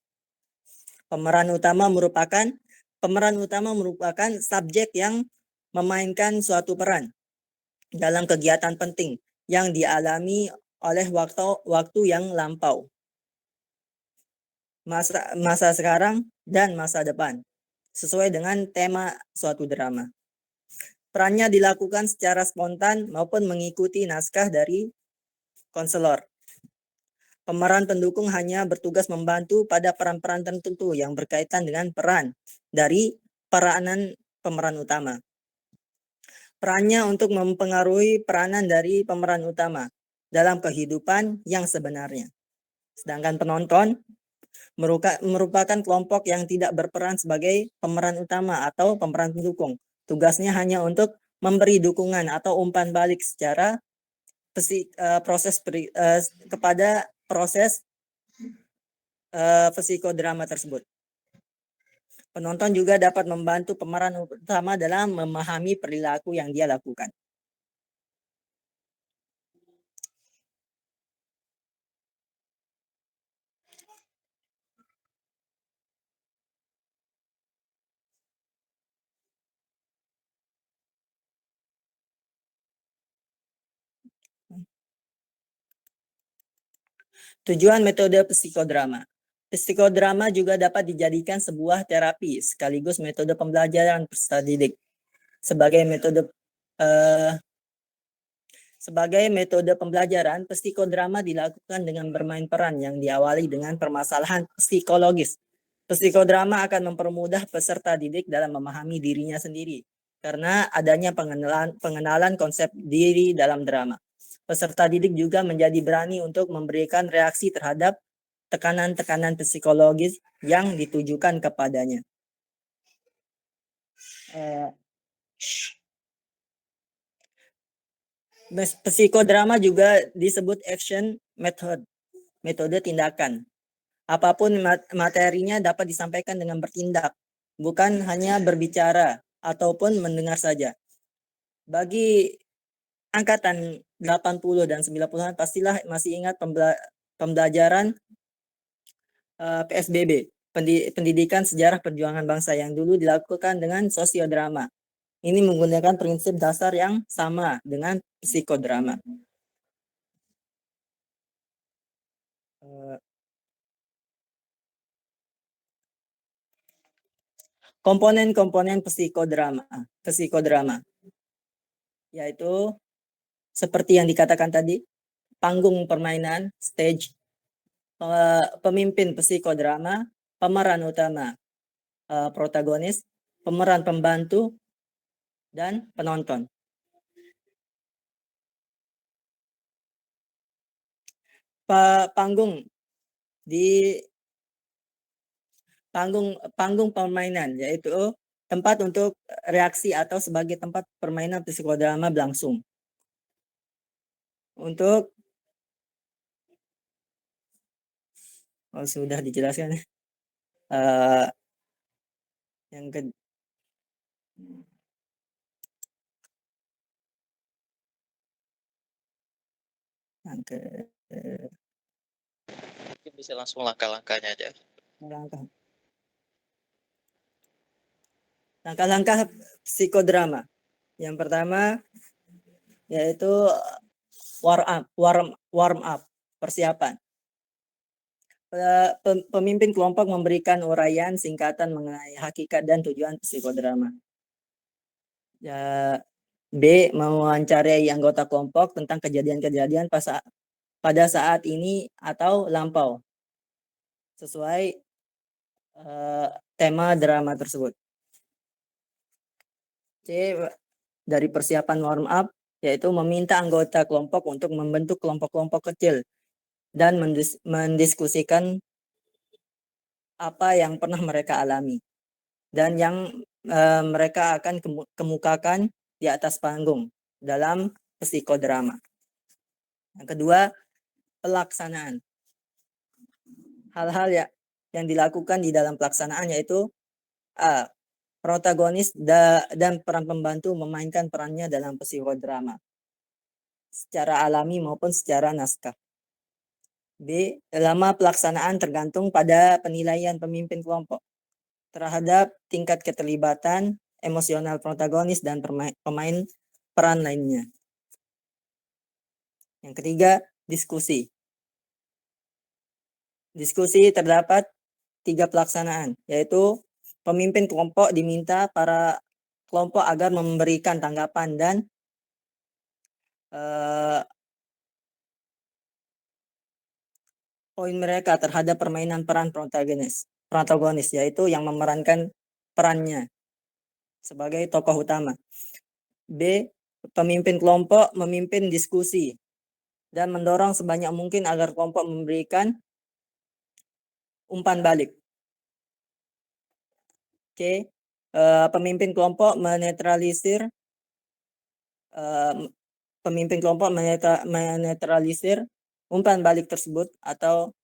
Pemeran utama merupakan subjek yang memainkan suatu peran dalam kegiatan penting yang dialami oleh waktu yang lampau, masa sekarang, dan masa depan, sesuai dengan tema suatu drama. Perannya dilakukan secara spontan maupun mengikuti naskah dari konselor. Pemeran pendukung hanya bertugas membantu pada peran-peran tertentu yang berkaitan dengan peran dari peranan pemeran utama. Perannya untuk mempengaruhi peranan dari pemeran utama dalam kehidupan yang sebenarnya. Sedangkan penonton merupakan kelompok yang tidak berperan sebagai pemeran utama atau pemeran pendukung. Tugasnya hanya untuk memberi dukungan atau umpan balik secara kepada proses psikodrama tersebut. Penonton juga dapat membantu pemeran utama dalam memahami perilaku yang dia lakukan. Tujuan metode psikodrama. Psikodrama juga dapat dijadikan sebuah terapi sekaligus metode pembelajaran peserta didik. Sebagai metode pembelajaran, psikodrama dilakukan dengan bermain peran yang diawali dengan permasalahan psikologis. Psikodrama akan mempermudah peserta didik dalam memahami dirinya sendiri karena adanya pengenalan konsep diri dalam drama. Peserta didik juga menjadi berani untuk memberikan reaksi terhadap tekanan-tekanan psikologis yang ditujukan kepadanya. Psikodrama juga disebut action method metode tindakan. Apapun materinya dapat disampaikan dengan bertindak, bukan hanya berbicara ataupun mendengar saja. Bagi angkatan 80 dan 90-an pastilah masih ingat pembelajaran PSBB, Pendidikan Sejarah Perjuangan Bangsa, yang dulu dilakukan dengan sosiodrama. Ini menggunakan prinsip dasar yang sama dengan psikodrama. Komponen-komponen psikodrama, yaitu seperti yang dikatakan tadi, panggung permainan, stage, pemimpin psikodrama, pemeran utama, protagonis, pemeran pembantu, dan penonton. Panggung permainan, yaitu tempat untuk reaksi atau sebagai tempat permainan psikodrama berlangsung. Untuk sudah dijelaskan. Yang Mungkin bisa langsung langkah-langkahnya aja. Langkah-langkah psikodrama. Yang pertama yaitu warm up, persiapan. Pemimpin kelompok memberikan uraian singkatan mengenai hakikat dan tujuan psikodrama. B. Mewawancarai anggota kelompok tentang kejadian-kejadian pada saat ini atau lampau sesuai tema drama tersebut. C. Dari persiapan warm up, yaitu meminta anggota kelompok untuk membentuk kelompok-kelompok kecil dan mendiskusikan apa yang pernah mereka alami dan yang mereka akan kemukakan di atas panggung dalam psikodrama. Yang kedua, pelaksanaan. Hal-hal yang dilakukan di dalam pelaksanaan yaitu A. Protagonis dan peran pembantu memainkan perannya dalam psikodrama secara alami maupun secara naskah. B. Lama pelaksanaan tergantung pada penilaian pemimpin kelompok terhadap tingkat keterlibatan emosional protagonis dan pemain peran lainnya. Yang ketiga, diskusi. Diskusi terdapat 3 pelaksanaan, yaitu pemimpin kelompok diminta para kelompok agar memberikan tanggapan dan poin mereka terhadap permainan peran protagonis, yaitu yang memerankan perannya sebagai tokoh utama. B. Pemimpin kelompok memimpin diskusi dan mendorong sebanyak mungkin agar kelompok memberikan umpan balik. C. Pemimpin kelompok menetralisir umpan balik tersebut atau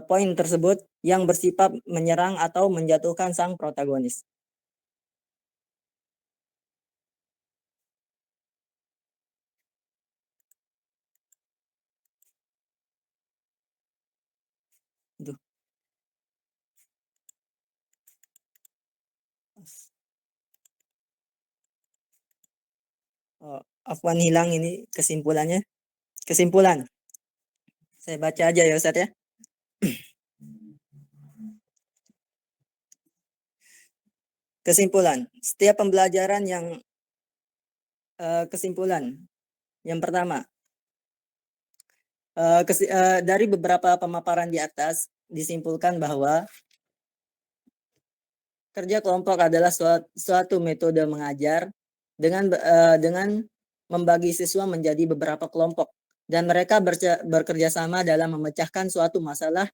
poin tersebut yang bersifat menyerang atau menjatuhkan sang protagonis. Afwan hilang ini kesimpulannya. Kesimpulan. Saya baca aja ya Ustaz ya. Kesimpulan. Setiap pembelajaran yang kesimpulan. Yang pertama, dari beberapa pemaparan di atas disimpulkan bahwa kerja kelompok adalah suatu metode mengajar dengan membagi siswa menjadi beberapa kelompok dan mereka bekerja sama dalam memecahkan suatu masalah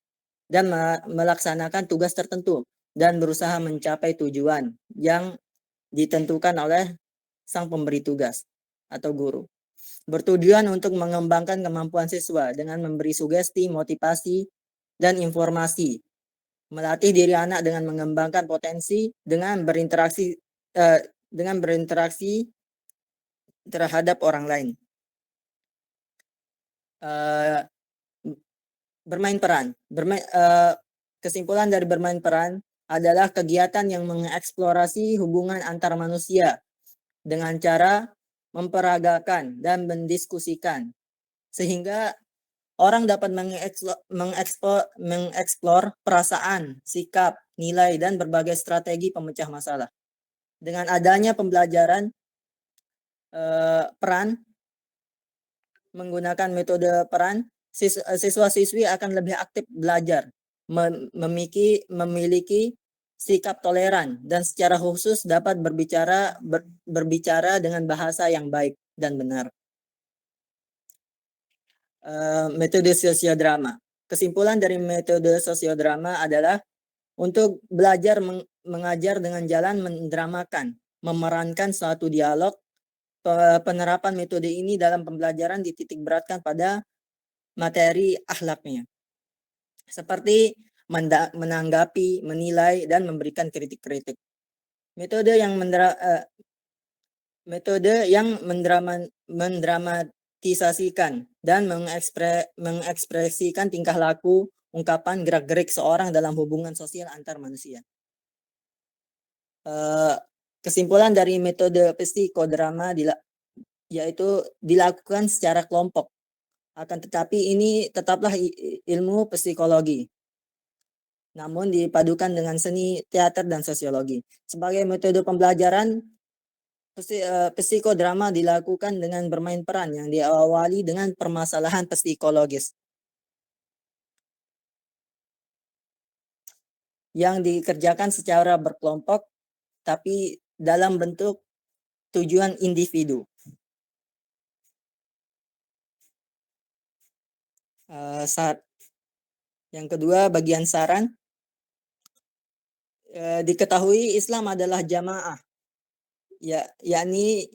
dan melaksanakan tugas tertentu dan berusaha mencapai tujuan yang ditentukan oleh sang pemberi tugas atau guru. bertujuan untuk mengembangkan kemampuan siswa dengan memberi sugesti, motivasi, dan informasi, melatih diri anak dengan mengembangkan potensi dengan berinteraksi terhadap orang lain. Bermain peran. Kesimpulan dari bermain peran adalah kegiatan yang mengeksplorasi hubungan antar manusia dengan cara memperagakan dan mendiskusikan, sehingga orang dapat mengeksplor perasaan, sikap, nilai, dan berbagai strategi pemecah masalah. Dengan adanya pembelajaran peran, menggunakan metode peran, siswa-siswi akan lebih aktif belajar, memiliki sikap toleran, dan secara khusus dapat berbicara dengan bahasa yang baik dan benar. Metode sosiodrama. Kesimpulan dari metode sosiodrama adalah untuk belajar mengajar dengan jalan mendramakan, memerankan suatu dialog. Penerapan metode ini dalam pembelajaran dititik beratkan pada materi akhlaknya, seperti menanggapi, menilai, dan memberikan kritik-kritik. Metode yang mendramatisasikan dan mengekspresikan tingkah laku, ungkapan, gerak-gerik seorang dalam hubungan sosial antar manusia. Kesimpulan dari metode psikodrama yaitu dilakukan secara kelompok. Akan tetapi ini tetaplah ilmu psikologi, namun dipadukan dengan seni, teater, dan sosiologi. Sebagai metode pembelajaran, psikodrama dilakukan dengan bermain peran yang diawali dengan permasalahan psikologis yang dikerjakan secara berkelompok, tapi dalam bentuk tujuan individu. Yang kedua, bagian saran. Diketahui Islam adalah jamaah, yakni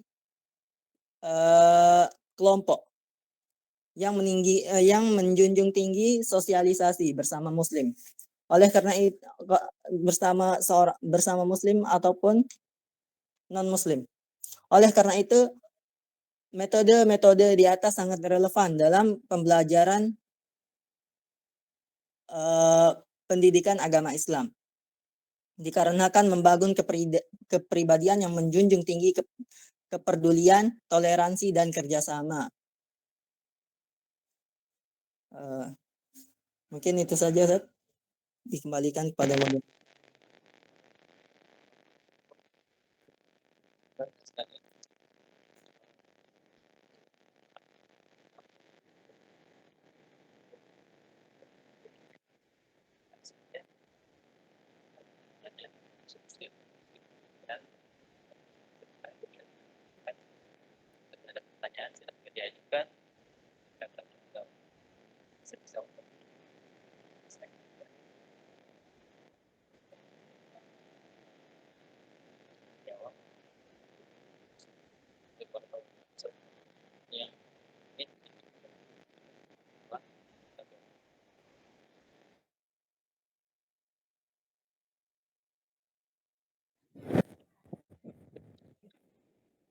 kelompok yang menjunjung tinggi sosialisasi bersama Muslim. Oleh karena itu, bersama Muslim ataupun non-Muslim. Oleh karena itu, metode-metode di atas sangat relevan dalam pembelajaran pendidikan agama Islam. Dikarenakan membangun kepribadian yang menjunjung tinggi kepedulian, toleransi, dan kerjasama. Mungkin itu saja, Ustaz. Dikembalikan kepada moderator.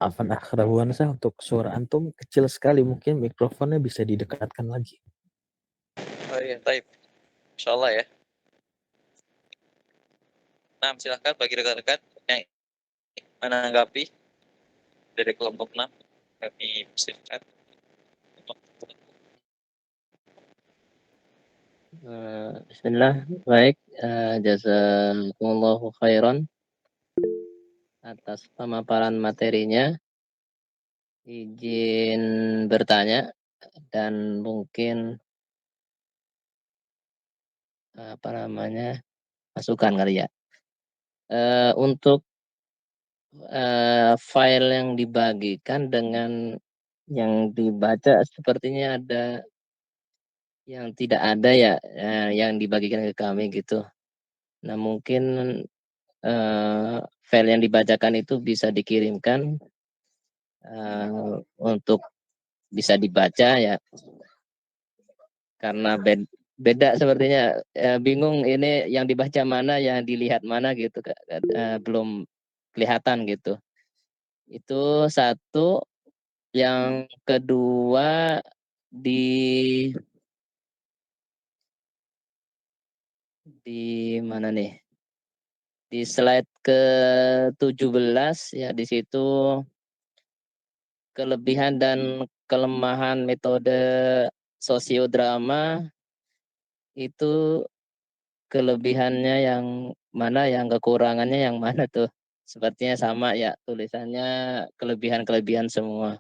Afan akhrawan saya untuk suara antum kecil sekali, mungkin mikrofonnya bisa didekatkan lagi. Oh iya, taib. Insyaallah ya. Nah, silakan bagi rekan-rekan yang menanggapi dari kelompok 6 kami persilahkan. Bismillah, baik. Jazakumullahu khairan atas pemaparan materinya. Izin bertanya dan mungkin masukan kali ya. Untuk file yang dibagikan dengan yang dibaca sepertinya ada yang tidak ada ya, yang dibagikan ke kami gitu. Nah, mungkin file yang dibacakan itu bisa dikirimkan untuk bisa dibaca ya, karena beda sepertinya, bingung ini yang dibaca mana, yang dilihat mana gitu, belum kelihatan gitu. Itu satu. Yang kedua di mana nih? Di slide ke-17 ya, di situ kelebihan dan kelemahan metode sosiodrama itu, kelebihannya yang mana, yang kekurangannya yang mana tuh? Sepertinya sama ya, tulisannya kelebihan-kelebihan semua.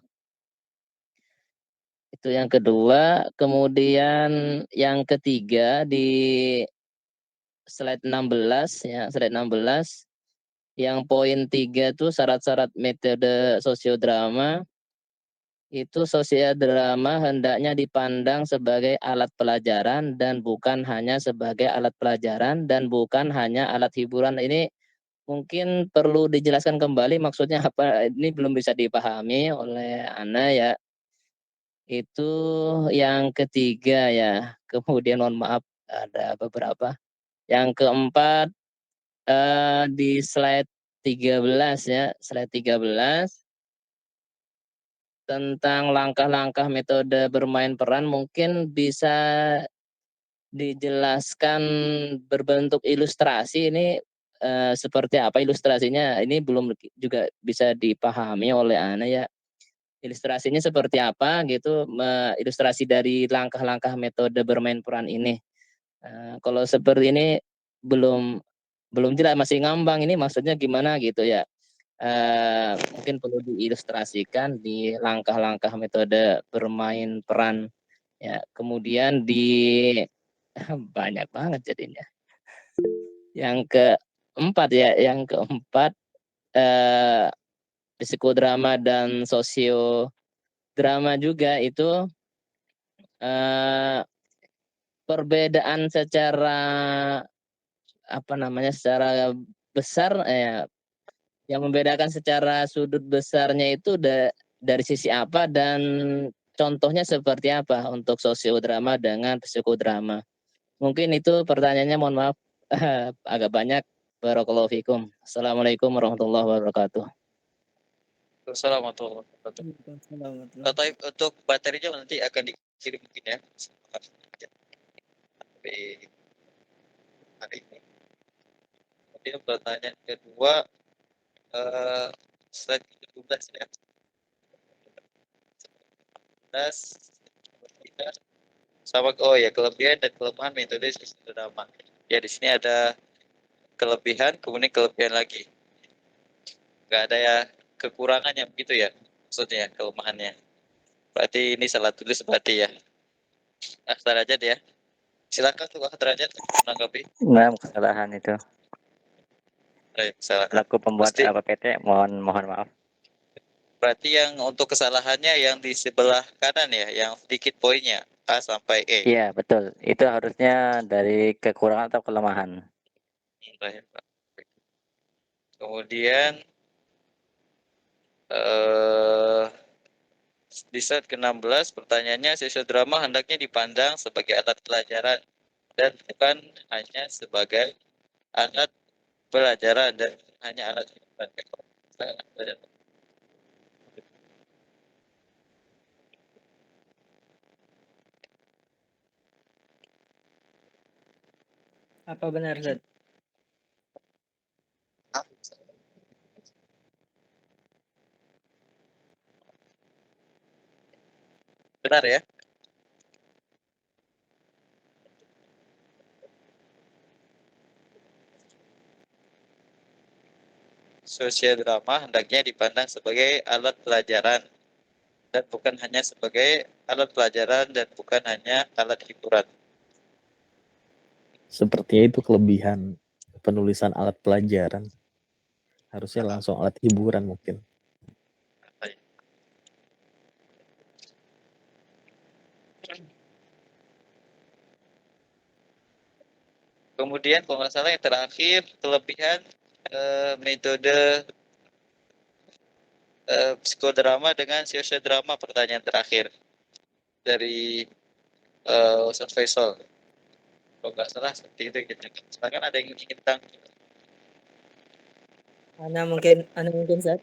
Itu yang kedua. Kemudian yang ketiga di slide 16 ya, slide 16 yang poin 3 tuh syarat-syarat metode sosiodrama. Itu sosiodrama hendaknya dipandang sebagai alat pelajaran dan bukan hanya sebagai alat pelajaran dan bukan hanya alat hiburan. Ini mungkin perlu dijelaskan kembali maksudnya apa, ini belum bisa dipahami oleh Ana ya. Itu yang ketiga ya. Kemudian mohon maaf ada beberapa. Yang keempat di slide 13 ya, slide 13 tentang langkah-langkah metode bermain peran, mungkin bisa dijelaskan berbentuk ilustrasi ini, seperti apa ilustrasinya, ini belum juga bisa dipahami oleh Ana ya. Ilustrasinya seperti apa gitu, ilustrasi dari langkah-langkah metode bermain peran ini. Kalau seperti ini belum jelas, masih ngambang ini maksudnya gimana gitu ya. Mungkin perlu diilustrasikan di langkah-langkah metode bermain peran ya. Kemudian di banyak banget jadinya. Yang keempat ya, yang keempat psikodrama dan sosiodrama juga itu perbedaan secara apa namanya, secara besar yang membedakan secara sudut besarnya itu dari sisi apa dan contohnya seperti apa untuk sosiodrama dengan psikodrama. Mungkin itu pertanyaannya, mohon maaf agak banyak. Barakallahu fikum. Assalamualaikum warahmatullahi wabarakatuh. Assalamualaikum warahmatullahi wabarakatuh. Tapi untuk materinya nanti akan dikirim mungkin ya. Tapi hari ini. Kemudian pertanyaan kedua, slide 17 ya. 17 sama, oh ya, kelebihan dan kelemahan metode sosiodrama. Ya di sini ada kelebihan, kemudian kelebihan lagi. Nggak ada ya kekurangannya begitu ya, maksudnya kelemahannya. Berarti ini salah tulis berarti ya. Salah aja ya. Silakan tuh derajat menanggapi. Nah, kesalahan itu. Salah. Laku pembuat Pasti, PT, mohon maaf. berarti yang untuk kesalahannya yang di sebelah kanan ya, yang sedikit poinnya A sampai E. Iya, betul. Itu harusnya dari kekurangan atau kelemahan. Baik, Pak. Kemudian di slide ke-16 pertanyaannya, sosiodrama hendaknya dipandang sebagai alat pelajaran dan bukan hanya sebagai alat pelajaran dan hanya alat hiburan. Apa benar, Zat? Benar ya? Sosiodrama hendaknya dipandang sebagai alat pelajaran dan bukan hanya sebagai alat pelajaran dan bukan hanya alat hiburan. Sepertinya itu kelebihan penulisan alat pelajaran. Harusnya langsung alat hiburan mungkin. Kemudian kalau nggak salah yang terakhir, kelebihan metode psikodrama dengan sosiodrama, pertanyaan terakhir dari Ustaz Faisal. Kalau nggak salah seperti itu gitu. Silakan, ada yang ingin tentang Ana mungkin Ustaz.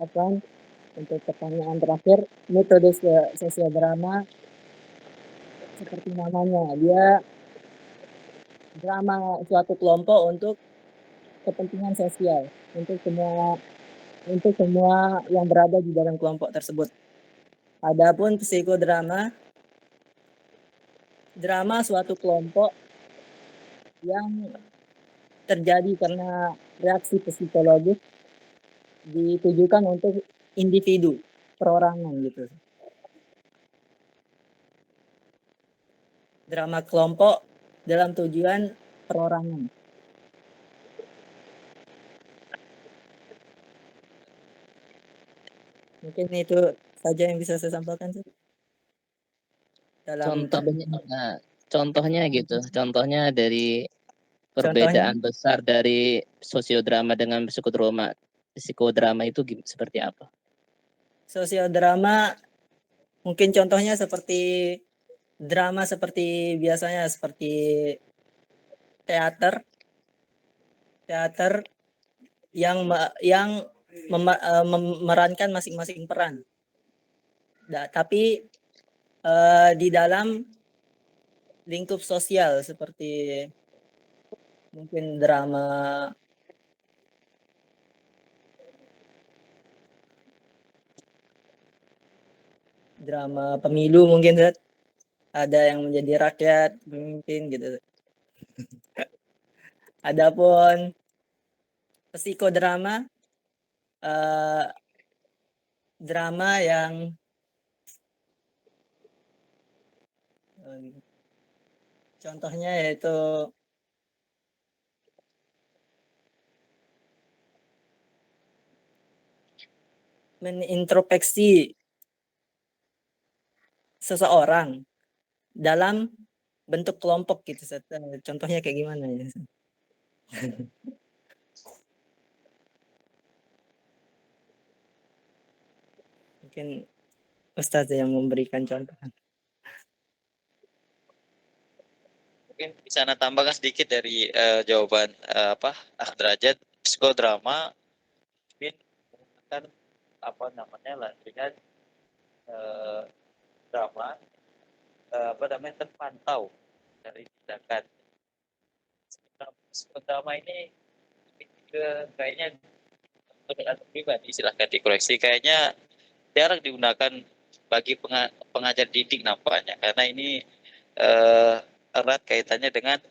Apa untuk pertanyaan terakhir, metode sosiodrama seperti namanya, dia drama suatu kelompok untuk kepentingan sosial, untuk semua yang berada di dalam kelompok tersebut. Adapun psikodrama, drama suatu kelompok yang terjadi karena reaksi psikologis ditujukan untuk individu, perorangan gitu. Drama kelompok dalam tujuan perorangan. Mungkin itu saja yang bisa saya sampaikan sih. Dalam Contohnya gitu, contohnya dari perbedaan besar dari sosiodrama dengan psikodrama itu seperti apa? Sosiodrama mungkin contohnya seperti drama seperti biasanya seperti teater yang memerankan masing-masing peran. Tapi di dalam lingkup sosial seperti mungkin drama pemilu mungkin ada yang menjadi rakyat mungkin gitu. Adapun psikodrama drama yang contohnya yaitu menintrospeksi seseorang dalam bentuk kelompok gitu. Contohnya kayak gimana ya? Mungkin Ustaz yang memberikan contoh. mungkin bisa Anda tambahkan sedikit dari jawaban Derajat. Psikodrama mungkin menggunakan apa namanya lah dengan drama terpantau dari tindakan. Psikodrama ini kayaknya menurut pribadi, silahkan dikoreksi, kayaknya jarang digunakan bagi pengajar didik nampaknya, karena ini erat kaitannya dengan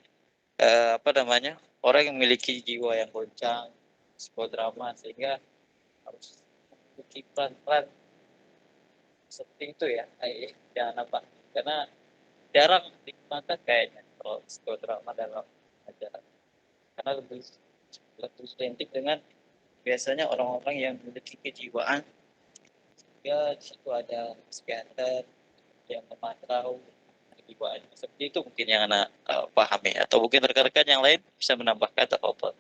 orang yang memiliki jiwa yang goncang, psikodrama, sehingga harus memiliki peran-peran seperti itu ya. Jangan apa, karena jarang digunakan kayaknya kalau psikodrama dalam ajaran, karena lebih identik dengan biasanya orang-orang yang memiliki kejiwaan, sehingga di situ ada psikiater yang memantau kejiwaan. Seperti itu mungkin yang anak pahami, atau mungkin rekan-rekan yang lain bisa menambahkan atau apa.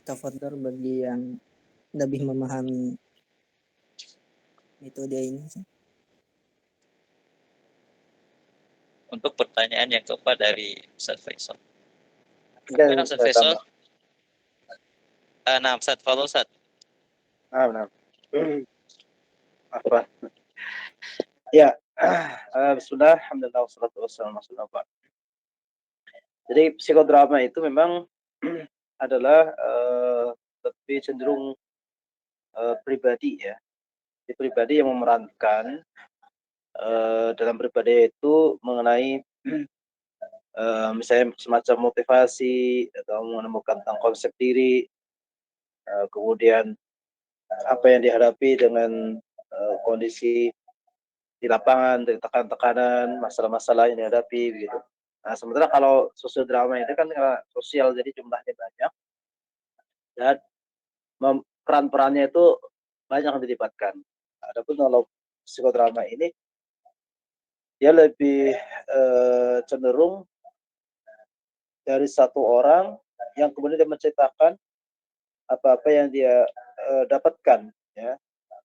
Tafadhol bagi yang lebih memahami metode ini. Untuk pertanyaan yang keempat dari Ustaz Faisal. Dan Ustaz Faisal. Ustaz Faisal, Ustaz. benar. Apa? Ya, Bismillah, alhamdulillah, wassalatu wassalamu ala Rasulillah. Jadi psikodrama itu memang adalah lebih cenderung pribadi ya. Jadi pribadi yang memerankan dalam pribadi itu mengenai misalnya semacam motivasi atau menemukan tentang konsep diri, kemudian apa yang dihadapi dengan kondisi di lapangan, tekanan-tekanan, masalah-masalah yang dihadapi begitu. Nah, sementara kalau sosiodrama itu kan sosial, jadi jumlahnya banyak dan peran-perannya itu banyak yang dilibatkan. Adapun kalau psikodrama ini dia lebih cenderung dari satu orang yang kemudian dia menceritakan apa-apa yang dia dapatkan, ya.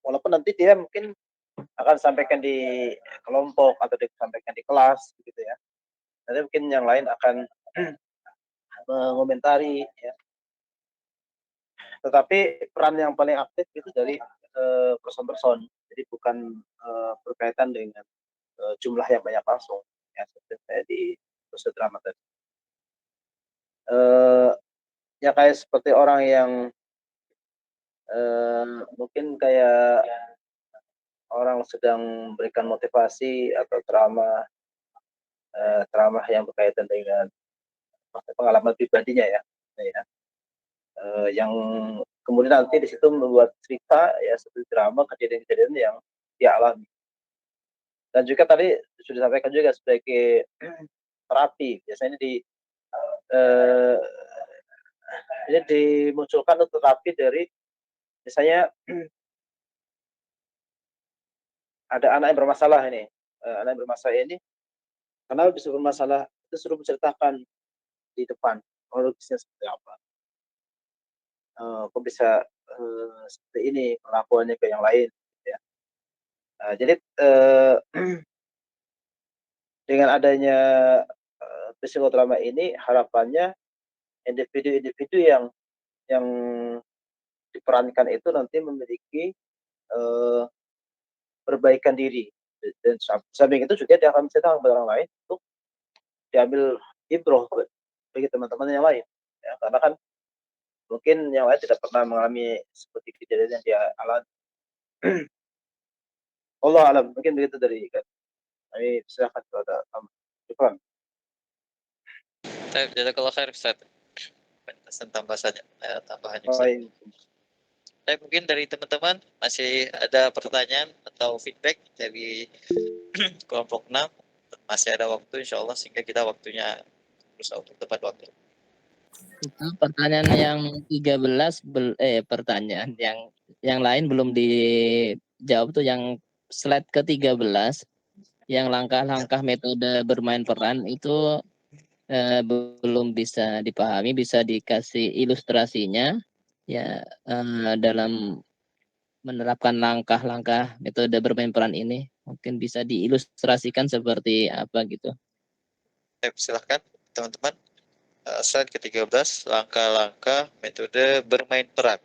Walaupun nanti dia mungkin akan sampaikan di kelompok atau disampaikan di kelas, gitu ya. Nanti mungkin yang lain akan mengomentari, ya. Tetapi peran yang paling aktif itu dari person-person. Jadi bukan berkaitan dengan jumlah yang banyak langsung, ya, seperti saya di proses drama tadi. Ya kayak seperti orang yang mungkin kayak orang sedang memberikan motivasi atau ceramah yang berkaitan dengan pengalaman pribadinya, ya, ya. Yang kemudian nanti di situ membuat cerita, ya, seperti drama kejadian-kejadian yang dia alami. Dan juga tadi sudah disampaikan juga sebagai terapi, biasanya eee, ini dimunculkan untuk terapi dari misalnya ada anak yang bermasalah ini, anak yang bermasalah ini kenapa bisa bermasalah, itu suruh menceritakan di depan kronologisnya seperti apa. Kok bisa seperti ini pengakuannya ke yang lain, ya. Jadi dengan adanya psikodrama ini harapannya individu-individu yang diperankan itu nanti memiliki perbaikan diri, dan samping itu juga dia akan menceritakan kepada orang lain untuk diambil ibroh bagi teman-teman yang lain, ya. Karena kan mungkin yang lain tidak pernah mengalami seperti kejadian yang dia alami. Wallahu alam, mungkin begitu dari kami, silakan kalau ada syukran. Baik, jazakallah khair Ustaz. Penjelasan tambahannya Ustaz. Baik. Baik, mungkin dari teman-teman masih ada pertanyaan atau feedback dari kelompok 6, masih ada waktu insyaallah sehingga kita waktunya berusaha untuk tepat waktu. Itu pertanyaan yang 13 pertanyaan yang lain belum dijawab tuh, yang slide ke-13 yang langkah-langkah metode bermain peran itu belum bisa dipahami, bisa dikasih ilustrasinya ya dalam menerapkan langkah-langkah metode bermain peran ini, mungkin bisa diilustrasikan seperti apa gitu. Baik, silahkan teman-teman. Slide ke-13, langkah-langkah metode bermain peran.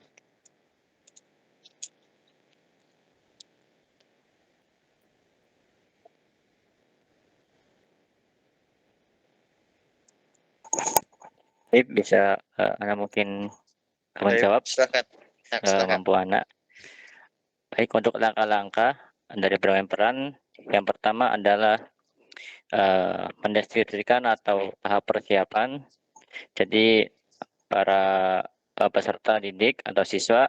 Baik, bisa Ana mungkin menjawab, Silakan. Silakan. mampu Ana. Baik, untuk langkah-langkah dari bermain peran, yang pertama adalah mendeskripsikan atau tahap persiapan. Jadi para peserta didik atau siswa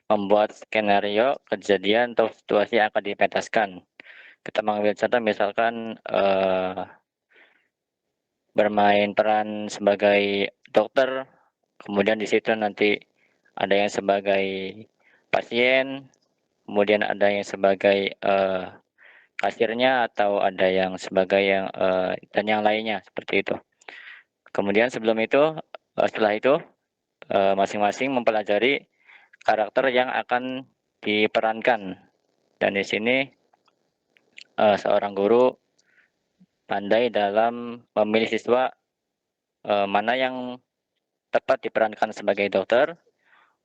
membuat skenario kejadian atau situasi yang akan dipentaskan. Kita mengambil contoh misalkan bermain peran sebagai dokter, kemudian di situ nanti ada yang sebagai pasien, kemudian ada yang sebagai kasirnya, atau ada yang sebagai yang dan yang lainnya seperti itu. Kemudian setelah itu masing-masing mempelajari karakter yang akan diperankan, dan di sini seorang guru pandai dalam memilih siswa mana yang tepat diperankan sebagai dokter,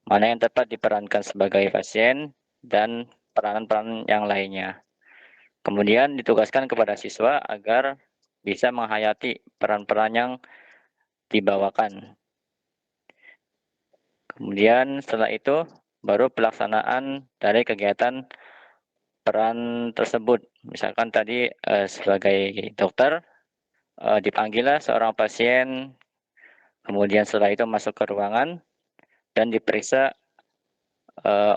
mana yang tepat diperankan sebagai pasien, dan peranan-peranan yang lainnya. Kemudian ditugaskan kepada siswa agar bisa menghayati peran-peran yang dibawakan. Kemudian setelah itu baru pelaksanaan dari kegiatan peran tersebut. Misalkan tadi sebagai dokter dipanggillah seorang pasien, kemudian setelah itu masuk ke ruangan dan diperiksa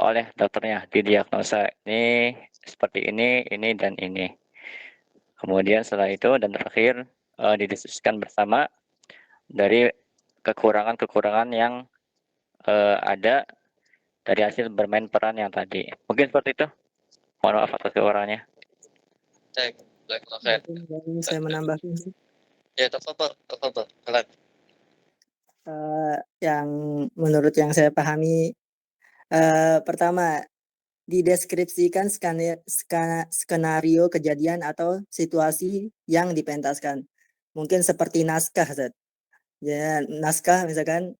oleh dokternya, didiagnosa ini seperti ini, dan ini. Kemudian setelah itu dan terakhir didiskusikan bersama dari kekurangan-kekurangan yang ada dari hasil bermain peran yang tadi. Mungkin seperti itu. Mohon maaf atas kekurangannya. Baik, jazakallah khair. Mungkin saya menambahkan. Ya, tafadhol. Silakan. yang menurut yang saya pahami, pertama, dideskripsikan skenario kejadian atau situasi yang dipentaskan. Mungkin seperti naskah, Ustaz. Ya, naskah misalkan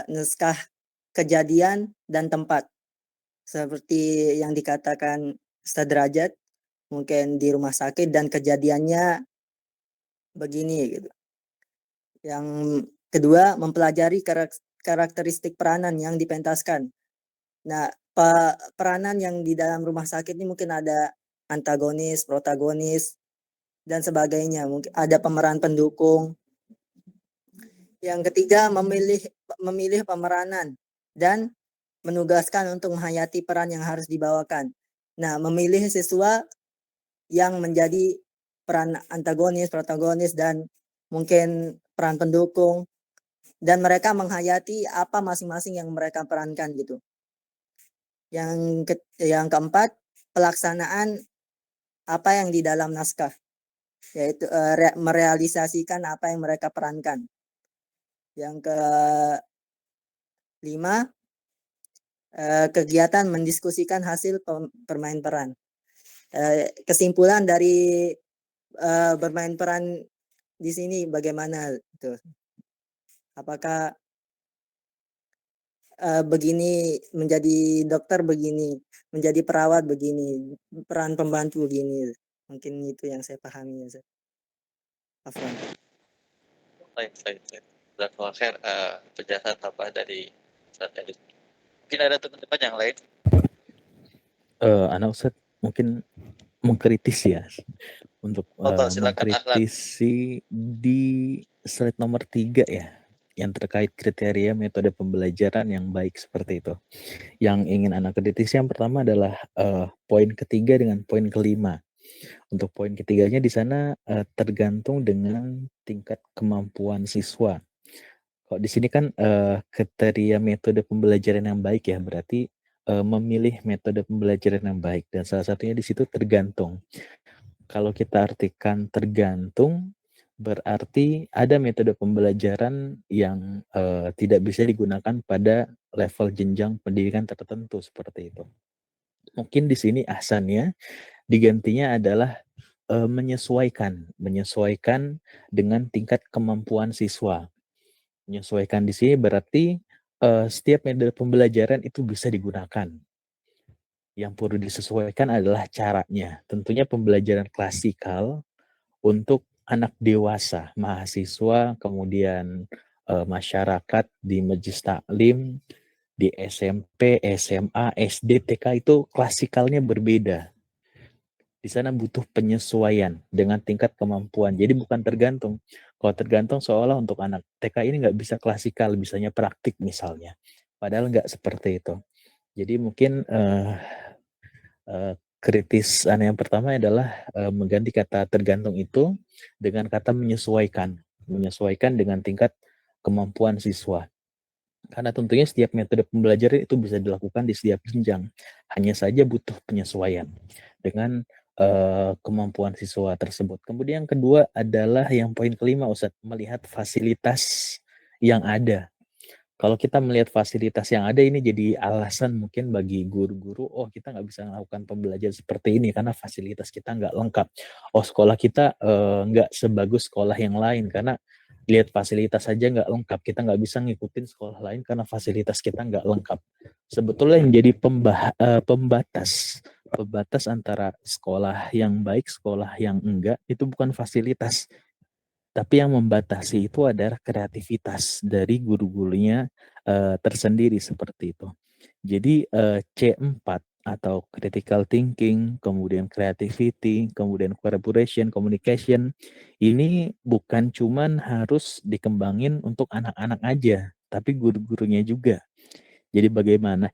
naskah kejadian dan tempat. Seperti yang dikatakan Ustaz Derajat, mungkin di rumah sakit dan kejadiannya begini gitu. Yang kedua, mempelajari karakteristik peranan yang dipentaskan. Nah, peranan yang di dalam rumah sakit ini mungkin ada antagonis, protagonis, dan sebagainya. Mungkin ada pemeran pendukung. Yang ketiga, memilih pemeranan dan menugaskan untuk menghayati peran yang harus dibawakan. Nah, memilih siswa yang menjadi peran antagonis, protagonis, dan mungkin peran pendukung, dan mereka menghayati apa masing-masing yang mereka perankan gitu. Yang keempat, pelaksanaan apa yang di dalam naskah, yaitu merealisasikan apa yang mereka perankan. Yang kelima, kegiatan mendiskusikan hasil bermain peran. Kesimpulan dari bermain peran di sini bagaimana itu? Apakah begini menjadi dokter begini, menjadi perawat begini, peran pembantu begini. Mungkin itu yang saya pahami ya, Ustaz. Afwan. Baik. Jazakallah khair penjelasan tambahan dari Ustaz Edit. Mungkin ada teman-teman yang lain? Anak Ustadz mungkin mengkritis ya untuk Silakan Ahlan. mengkritisi di slide nomor 3 ya, yang terkait kriteria metode pembelajaran yang baik seperti itu. Yang ingin anak kritisi yang pertama adalah poin ketiga dengan poin kelima. Untuk poin ketiganya di sana tergantung dengan tingkat kemampuan siswa. Kalau di sini kan kriteria metode pembelajaran yang baik ya, berarti memilih metode pembelajaran yang baik, dan salah satunya di situ tergantung. Kalau kita artikan tergantung, berarti ada metode pembelajaran yang tidak bisa digunakan pada level jenjang pendidikan tertentu seperti itu. Mungkin di sini ahsannya digantinya adalah menyesuaikan dengan tingkat kemampuan siswa. Menyesuaikan di sini berarti setiap metode pembelajaran itu bisa digunakan. Yang perlu disesuaikan adalah caranya. Tentunya pembelajaran klasikal untuk anak dewasa, mahasiswa, kemudian masyarakat di majelis taklim, di SMP, SMA, SD, TK itu klasikalnya berbeda. Di sana butuh penyesuaian dengan tingkat kemampuan. Jadi bukan tergantung. Kalau tergantung seolah untuk anak TK ini nggak bisa klasikal, bisanya praktik misalnya. Padahal nggak seperti itu. Jadi mungkin kritis yang pertama adalah mengganti kata tergantung itu dengan kata menyesuaikan dengan tingkat kemampuan siswa. Karena tentunya setiap metode pembelajaran itu bisa dilakukan di setiap jenjang, hanya saja butuh penyesuaian dengan kemampuan siswa tersebut. Kemudian yang kedua adalah yang poin kelima, Ustadz, melihat fasilitas yang ada. Kalau kita melihat fasilitas yang ada ini jadi alasan mungkin bagi guru-guru, oh kita nggak bisa melakukan pembelajaran seperti ini karena fasilitas kita nggak lengkap. Oh sekolah kita nggak sebagus sekolah yang lain karena lihat fasilitas saja nggak lengkap. Kita nggak bisa ngikutin sekolah lain karena fasilitas kita nggak lengkap. Sebetulnya yang jadi pembatas antara sekolah yang baik, sekolah yang enggak, itu bukan fasilitas. Tapi yang membatasi itu adalah kreativitas dari guru-gurunya tersendiri seperti itu. Jadi C4 atau critical thinking, kemudian creativity, kemudian collaboration, communication, ini bukan cuman harus dikembangin untuk anak-anak aja, tapi guru-gurunya juga. Jadi bagaimana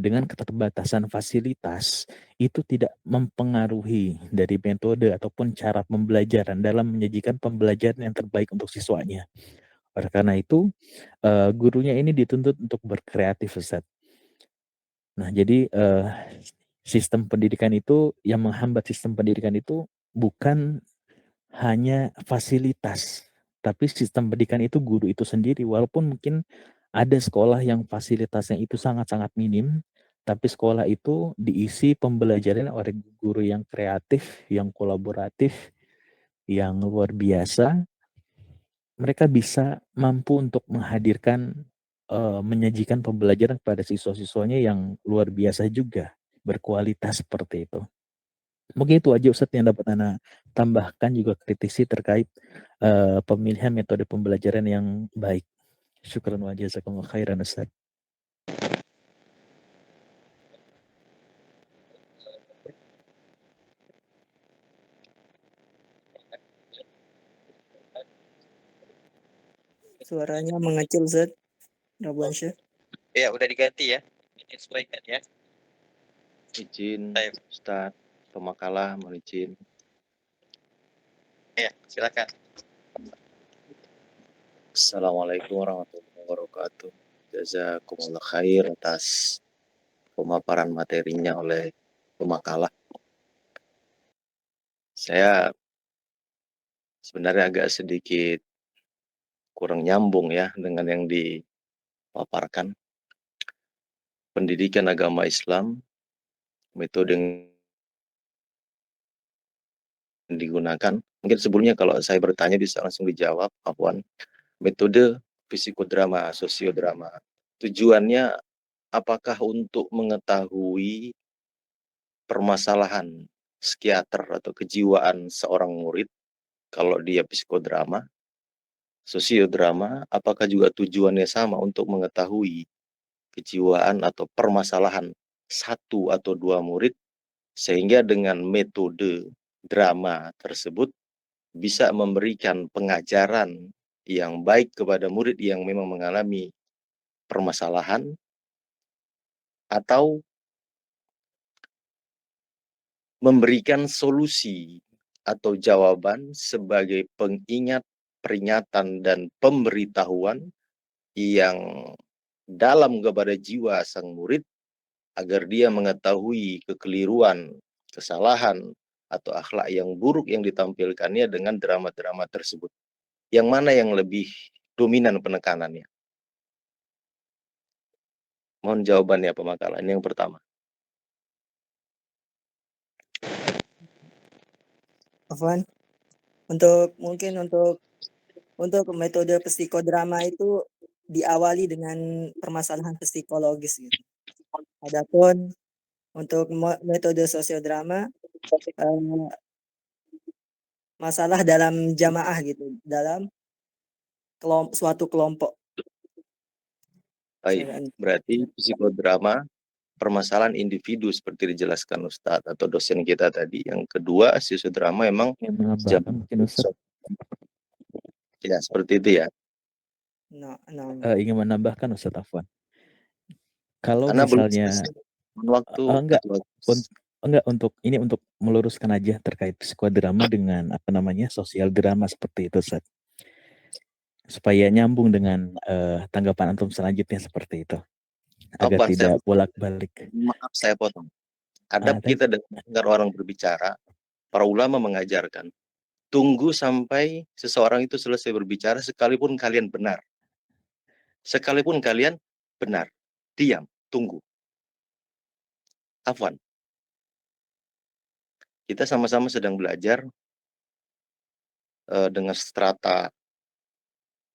dengan keterbatasan fasilitas itu tidak mempengaruhi dari metode ataupun cara pembelajaran dalam menyajikan pembelajaran yang terbaik untuk siswanya. Oleh karena itu, gurunya ini dituntut untuk berkreatif, Ustaz. Nah, jadi sistem pendidikan itu, yang menghambat sistem pendidikan itu bukan hanya fasilitas, Tapi sistem pendidikan itu guru itu sendiri, walaupun mungkin ada sekolah yang fasilitasnya itu sangat-sangat minim, tapi sekolah itu diisi pembelajaran oleh guru yang kreatif, yang kolaboratif, yang luar biasa. Mereka bisa mampu untuk menghadirkan, menyajikan pembelajaran kepada siswa-siswanya yang luar biasa juga, berkualitas seperti itu. Mungkin itu aja Ustadz yang dapat Ana tambahkan, juga kritisi terkait pemilihan metode pembelajaran yang baik. Syukran wa jazakumullah khairan Ustadz. Suaranya mengecil, Ustaz. Rabansyah. Ya, udah diganti ya. Disesuaikan ya. Izin Baik. Ustadz Pemakalah, mohon izin. Ya, silakan. Assalamualaikum warahmatullahi wabarakatuh. Jazakumullah khair atas pemaparan materinya oleh Pemakalah. Saya sebenarnya agak sedikit kurang nyambung ya dengan yang dipaparkan. Pendidikan agama Islam, metode yang digunakan. Mungkin sebelumnya kalau saya bertanya bisa langsung dijawab, Afwan. Metode psikodrama, sosiodrama. Tujuannya apakah untuk mengetahui permasalahan psikiater atau kejiwaan seorang murid kalau dia psikodrama, sosiodrama, apakah juga tujuannya sama untuk mengetahui kejiwaan atau permasalahan satu atau dua murid, sehingga dengan metode drama tersebut bisa memberikan pengajaran yang baik kepada murid yang memang mengalami permasalahan, atau memberikan solusi atau jawaban sebagai pengingat, peringatan, dan pemberitahuan yang dalam kepada jiwa sang murid agar dia mengetahui kekeliruan, kesalahan, atau akhlak yang buruk yang ditampilkannya dengan drama-drama tersebut. Yang mana yang lebih dominan penekanannya? Mohon jawabannya Pemakalah. Ini yang pertama. Afwan. Mungkin untuk metode psikodrama itu diawali dengan permasalahan psikologis gitu. Adapun untuk metode sosiodrama masalah dalam jamaah gitu, dalam suatu kelompok. Baik, berarti psikodrama permasalahan individu seperti dijelaskan Ustadz atau dosen kita tadi. Yang kedua, sosiodrama memang Yang menambahkan mungkin Ustadz, ya seperti itu ya. ingin menambahkan Ustadz Afwan. Kalau Karena belum misalnya waktu enggak untuk meluruskan aja terkait psikodrama dengan sosial drama seperti itu Ustadz. Supaya nyambung dengan tanggapan antum selanjutnya seperti itu. Agar Afwan, tidak bolak-balik. maaf saya potong. Adab kita dengar orang berbicara, para ulama mengajarkan, tunggu sampai seseorang itu selesai berbicara sekalipun kalian benar. Sekalipun kalian benar, diam, tunggu. Afwan, kita sama-sama sedang belajar dengan strata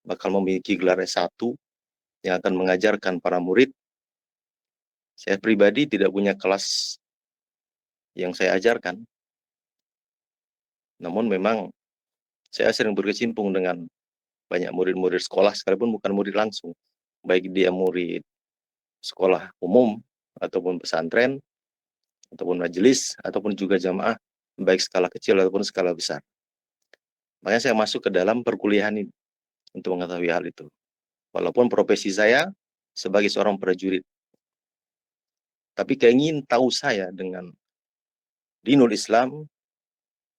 bakal memiliki gelar S1 yang akan mengajarkan para murid. Saya pribadi tidak punya kelas yang saya ajarkan. Namun memang saya sering berkecimpung dengan banyak murid-murid sekolah sekalipun bukan murid langsung. Baik dia murid sekolah umum ataupun pesantren ataupun majelis ataupun juga jamaah, baik skala kecil ataupun skala besar. Makanya saya masuk ke dalam perkuliahan ini untuk mengetahui hal itu. Walaupun profesi saya sebagai seorang prajurit, tapi keingin tahu saya dengan dinul Islam,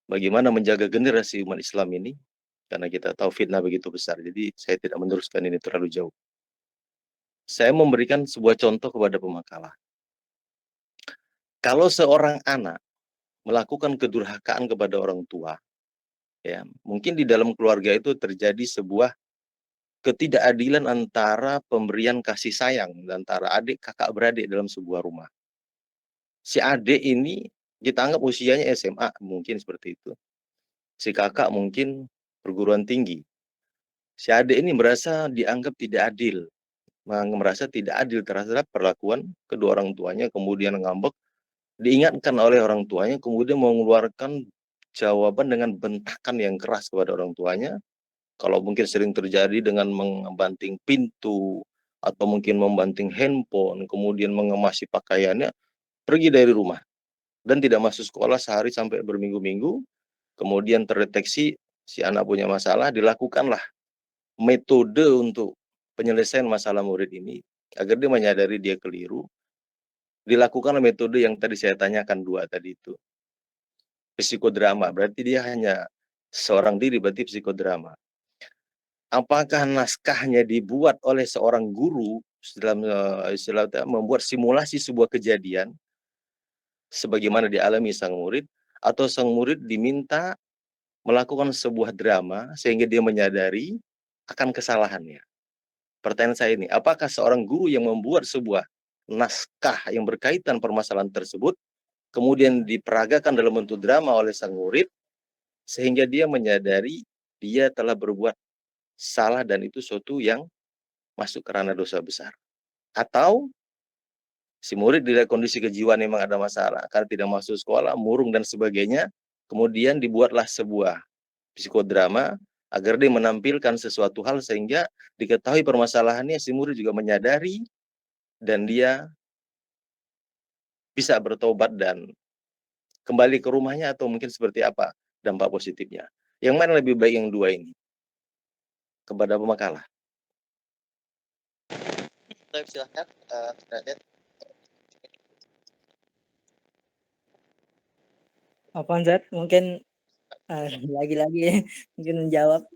bagaimana menjaga generasi umat Islam ini, karena kita tahu fitnah begitu besar, jadi saya tidak meneruskan ini terlalu jauh. Saya memberikan sebuah contoh kepada Pemakalah. Kalau seorang anak melakukan kedurhakaan kepada orang tua, Ya, mungkin di dalam keluarga itu terjadi sebuah ketidakadilan antara pemberian kasih sayang antara adik kakak beradik dalam sebuah rumah. Si adik ini kita anggap usianya SMA, mungkin seperti itu. Si kakak mungkin perguruan tinggi. Si adik ini merasa dianggap tidak adil, merasa tidak adil terhadap perlakuan kedua orang tuanya, kemudian ngambek, diingatkan oleh orang tuanya, kemudian mengeluarkan jawaban dengan bentakan yang keras kepada orang tuanya. Kalau mungkin sering terjadi dengan membanting pintu, atau mungkin membanting handphone, kemudian mengemasi pakaiannya, pergi dari rumah, dan tidak masuk sekolah sehari sampai berminggu-minggu, kemudian terdeteksi si anak punya masalah, dilakukanlah metode untuk penyelesaian masalah murid ini, agar dia menyadari dia keliru, dilakukanlah metode yang tadi saya tanyakan dua tadi itu. Psikodrama, berarti dia hanya seorang diri, berarti psikodrama. Apakah naskahnya dibuat oleh seorang guru dalam istilah membuat simulasi sebuah kejadian sebagaimana dialami sang murid, atau sang murid diminta melakukan sebuah drama sehingga dia menyadari akan kesalahannya. Pertanyaan saya ini, apakah seorang guru yang membuat sebuah naskah yang berkaitan permasalahan tersebut kemudian diperagakan dalam bentuk drama oleh sang murid sehingga dia menyadari dia telah berbuat salah dan itu suatu yang masuk ke ranah dosa besar. Atau si murid di kondisi kejiwaan memang ada masalah karena tidak masuk sekolah, murung dan sebagainya, kemudian dibuatlah sebuah psikodrama agar dia menampilkan sesuatu hal sehingga diketahui permasalahannya, si murid juga menyadari dan dia bisa bertobat dan kembali ke rumahnya, atau mungkin seperti apa dampak positifnya. Yang mana lebih baik yang dua ini? Kepada pemakalah. Silahkan, Raden. Apaan Zat? Mungkin lagi-lagi mungkin menjawab.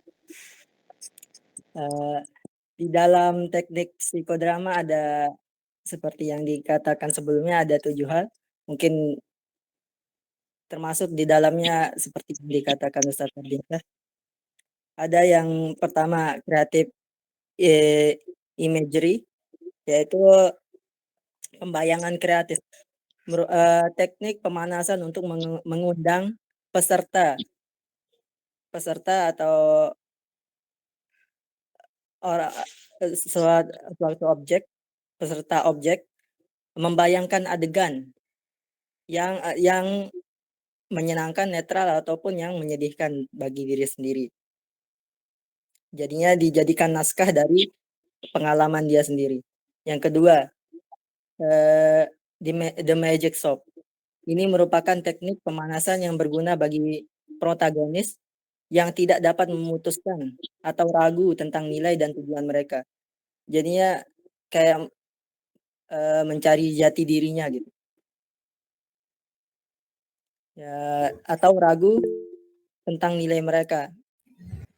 Di dalam teknik psikodrama ada seperti yang dikatakan sebelumnya ada 7 hal. Mungkin termasuk di dalamnya seperti yang dikatakan Ustaz Ferdiansyah. Ada yang pertama kreatif imagery, yaitu pembayangan kreatif. Teknik pemanasan untuk mengundang peserta atau suatu objek, peserta objek membayangkan adegan yang menyenangkan, netral ataupun yang menyedihkan bagi diri sendiri. Jadinya dijadikan naskah dari pengalaman dia sendiri. Yang kedua, The Magic Shop. Ini merupakan teknik pemanasan yang berguna bagi protagonis yang tidak dapat memutuskan atau ragu tentang nilai dan tujuan mereka. Jadinya kayak mencari jati dirinya gitu. Ya, atau ragu tentang nilai mereka.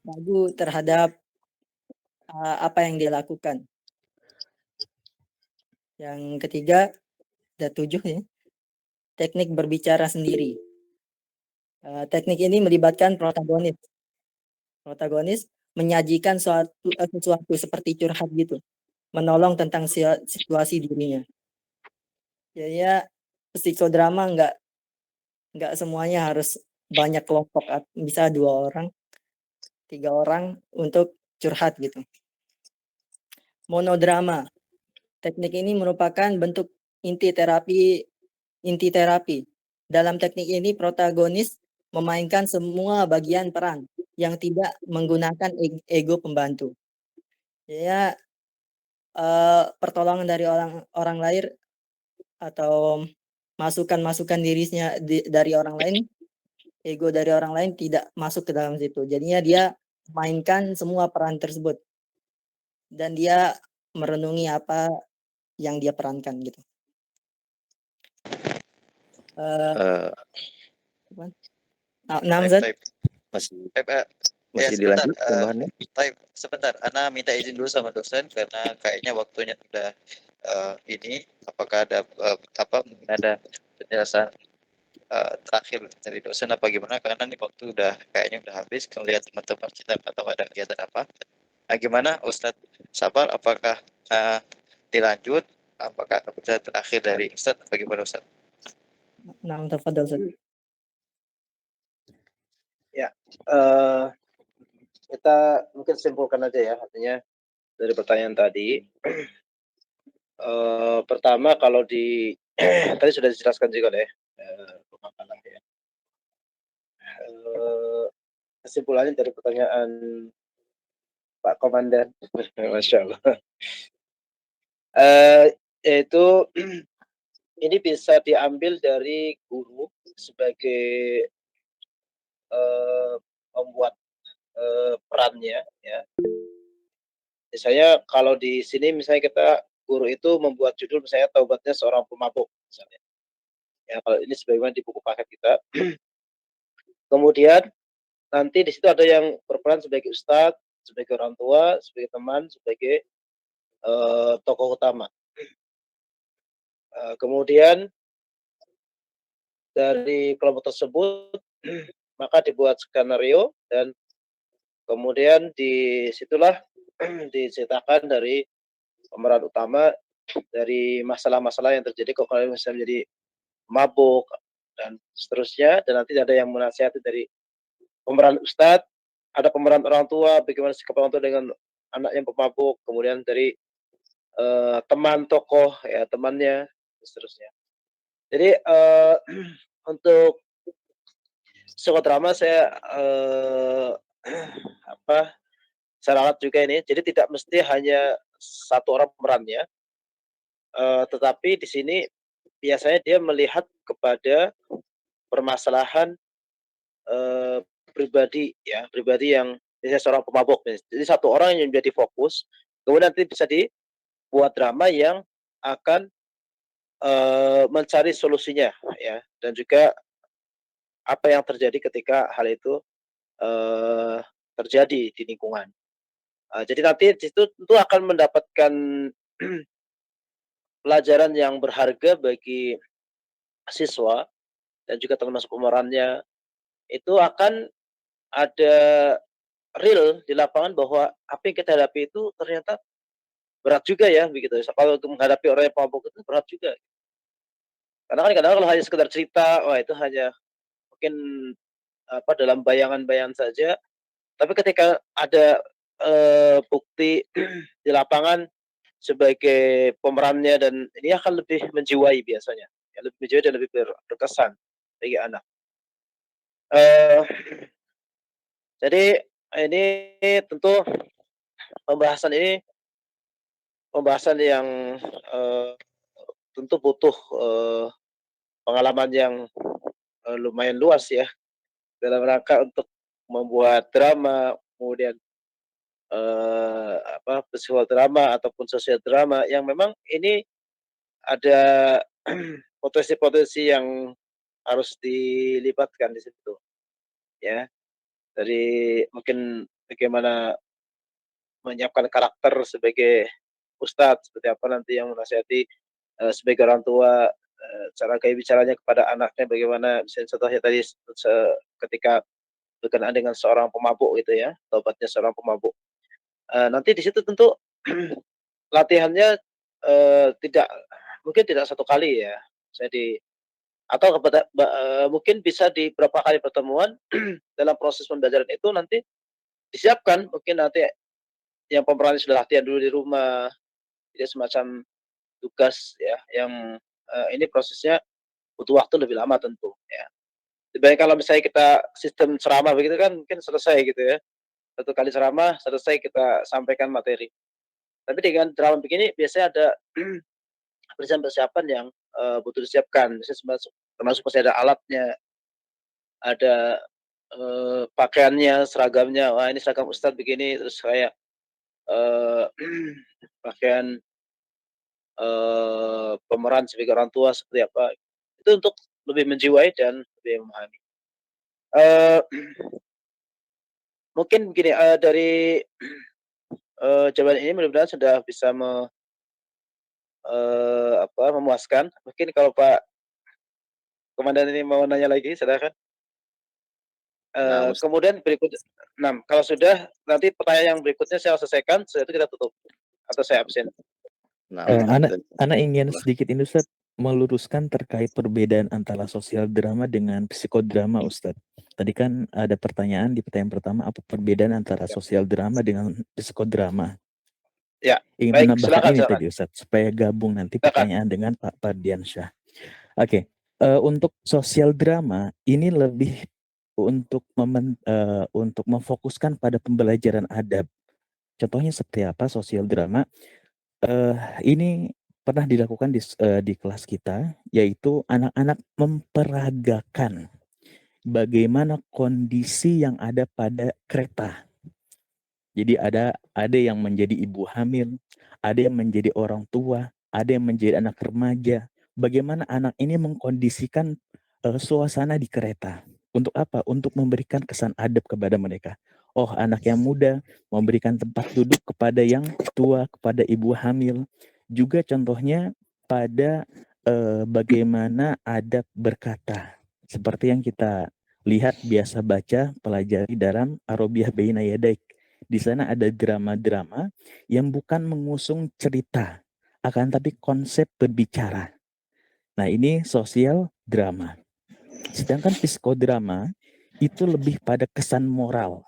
Ragu terhadap apa yang dia lakukan. Yang ketiga, ada 7 ya. Teknik berbicara sendiri. Teknik ini melibatkan protagonis. Protagonis menyajikan sesuatu seperti curhat gitu, menolong tentang situasi dirinya. Jadi ya psikodrama nggak semuanya harus banyak kelompok, bisa 2 orang, 3 orang untuk curhat gitu. Monodrama. Teknik ini merupakan bentuk inti terapi. Dalam teknik ini protagonis memainkan semua bagian peran yang tidak menggunakan ego pembantu. Ya, pertolongan dari orang lain atau masukan dirinya dari orang lain, ego dari orang lain tidak masuk ke dalam situ. Jadinya dia mainkan semua peran tersebut dan dia merenungi apa yang dia perankan gitu. Namzat? Masih dilanjut tambahannya? Sebentar, Ana minta izin dulu sama dosen karena kayaknya waktunya sudah ini. Apakah ada ada penjelasan terakhir dari dosen apa gimana? Karena nih waktu kayaknya udah habis. Ngelihat teman-teman kita atau ada kegiatan apa? Nah, gimana Ustadz Sabar? Apakah dilanjut? Apakah keputusan terakhir dari Ustadz? Bagaimana Ustadz? Nah, tafadhol Ustaz. Eh, kita mungkin simpulkan aja ya, artinya dari pertanyaan tadi. Pertama kalau di tadi sudah dijelaskan juga oleh pemakaman ya. Kesimpulannya dari pertanyaan Pak Komandan, Masya Allah, yaitu ini bisa diambil dari guru sebagai membuat perannya ya. Misalnya kalau di sini misalnya kita guru itu membuat judul misalnya taubatnya seorang pemabuk misalnya. Ya kalau ini sebagaimana di buku paket kita. Kemudian nanti di situ ada yang berperan sebagai ustadz, sebagai orang tua, sebagai teman, sebagai tokoh utama. Kemudian dari kelompok tersebut maka dibuat skenario dan kemudian disitulah diceritakan dari pemeran utama dari masalah-masalah yang terjadi kok kalau misalnya menjadi mabuk dan seterusnya, dan nanti ada yang menasihati dari pemeran ustadz, ada pemeran orang tua, bagaimana sikap orang tua dengan anak yang pemabuk, kemudian dari teman tokoh ya temannya dan seterusnya. Jadi untuk psikodrama saya saya ralat juga ini. Jadi tidak mesti hanya satu orang pemerannya, tetapi di sini biasanya dia melihat kepada permasalahan pribadi ya, pribadi yang misalnya seorang pemabuk. Jadi satu orang yang menjadi fokus, kemudian nanti bisa dibuat drama yang akan mencari solusinya ya, dan juga apa yang terjadi ketika hal itu terjadi di lingkungan. Jadi nanti di situ tentu akan mendapatkan pelajaran yang berharga bagi siswa dan juga termasuk pemerannya, itu akan ada real di lapangan bahwa apa yang kita hadapi itu ternyata berat juga ya begitu. Kalau untuk menghadapi orang yang mabuk itu berat juga. Karena kan kadang kalau hanya sekedar cerita, wah itu hanya mungkin dalam bayangan-bayangan saja. Tapi ketika ada bukti di lapangan sebagai pemerannya, dan ini akan lebih menjiwai biasanya, ya lebih menjiwai dan lebih berkesan bagi anak. Jadi ini tentu pembahasan ini pembahasan yang tentu butuh pengalaman yang lumayan luas ya dalam rangka untuk membuat drama, kemudian psikodrama ataupun sosial drama yang memang ini ada potensi-potensi yang harus dilibatkan di situ ya. Dari mungkin bagaimana menyiapkan karakter sebagai ustadz, seperti apa nanti yang menasihati sebagai orang tua, cara gaya bicaranya kepada anaknya bagaimana, misalnya contohnya tadi ketika berkenaan dengan seorang pemabuk gitu ya, tobatnya seorang pemabuk. Nanti di situ tentu latihannya tidak mungkin tidak satu kali ya. Jadi atau mungkin bisa di beberapa kali pertemuan dalam proses pembelajaran itu nanti disiapkan, mungkin nanti yang pemeran sudah latihan dulu di rumah, jadi semacam tugas ya yang ini prosesnya butuh waktu lebih lama tentu ya. Dibanding kalau misalnya kita sistem ceramah begitu kan mungkin selesai gitu ya. Satu kali ceramah selesai kita sampaikan materi. Tapi dengan drama begini biasanya ada persiapan-persiapan yang butuh disiapkan. Misalnya termasuk pasti ada alatnya, ada pakaiannya, seragamnya. Wah ini seragam ustadz begini, terus kayak pakaian pemeran sebagai orang tua seperti apa. Itu untuk lebih menjiwai dan lebih memahami. Mungkin begini, dari jawaban ini mudah-mudahan sudah bisa memuaskan. Mungkin kalau Pak Komandan ini mau nanya lagi, silakan. Nah, Ustaz. Kemudian berikutnya, nah kalau sudah nanti pertanyaan yang berikutnya saya selesaikan, setelah itu kita tutup atau saya absen. Nah, Anak ingin sedikit ini Ustaz meluruskan terkait perbedaan antara sosial drama dengan psikodrama Ustaz. Tadi kan ada pertanyaan di pertanyaan pertama, apa perbedaan antara sosial drama dengan psikodrama? Ya, Ingin baik, menambahkan silakan, ini silakan. tadi Ustaz, supaya gabung nanti Silakan. pertanyaan dengan Pak Pardiansyah. Oke, untuk sosial drama ini lebih untuk memfokuskan pada pembelajaran adab. Contohnya seperti apa sosial drama? Ini pernah dilakukan di kelas kita, yaitu anak-anak memperagakan bagaimana kondisi yang ada pada kereta. Jadi ada yang menjadi ibu hamil, ada yang menjadi orang tua, ada yang menjadi anak remaja. Bagaimana anak ini mengkondisikan suasana di kereta. Untuk apa? Untuk memberikan kesan adab kepada mereka. Oh, anak yang muda memberikan tempat duduk kepada yang tua, kepada ibu hamil. Juga contohnya pada bagaimana adab berkata. Seperti yang kita lihat biasa baca pelajari dalam Arobiyah Baina Yadaik. Di sana ada drama-drama yang bukan mengusung cerita, akan tapi konsep berbicara. Nah, ini sosial drama. Sedangkan psikodrama itu lebih pada kesan moral,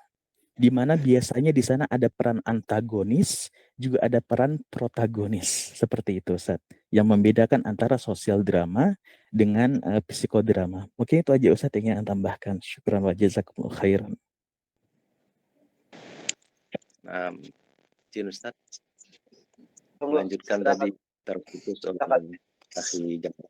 di mana biasanya di sana ada peran antagonis, juga ada peran protagonis. Seperti itu, Ustaz. Yang membedakan antara sosial drama dengan psikodrama. Mungkin itu aja, Ustaz, yang ingin tambahkan. Syukran wa jazakumullah khairan. Izin Ustaz, Tunggu, melanjutkan silakan. tadi terputus Silakan. oleh Akhi Jamal.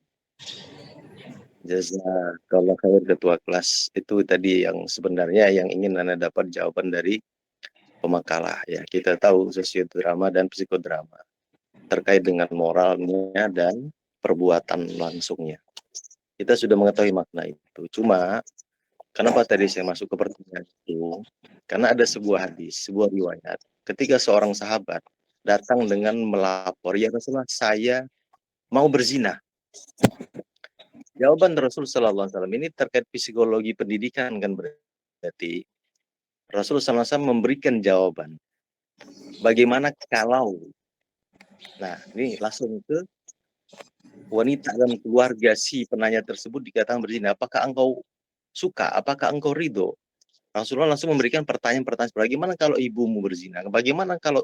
Jazakallah khair ketua kelas. Itu tadi yang sebenarnya yang ingin Anda dapat jawaban dari pemakalah ya. Kita tahu sosiodrama dan psikodrama terkait dengan moralnya dan perbuatan langsungnya. Kita sudah mengetahui makna itu. Cuma kenapa tadi saya masuk ke pertanyaan itu? Karena ada sebuah hadis, sebuah riwayat. Ketika seorang sahabat datang dengan melapor, ya Rasulullah, saya mau berzina. Jawaban Rasul Sallallahu Alaihi Wasallam ini terkait psikologi pendidikan kan, berarti Rasul Sallallahu Alaihi Wasallam memberikan jawaban. Bagaimana kalau, nah ini langsung ke wanita dan keluarga si penanya tersebut dikatakan berzina, apakah engkau suka, apakah engkau ridho? Rasulullah langsung memberikan pertanyaan-pertanyaan, bagaimana kalau ibumu berzina? Bagaimana kalau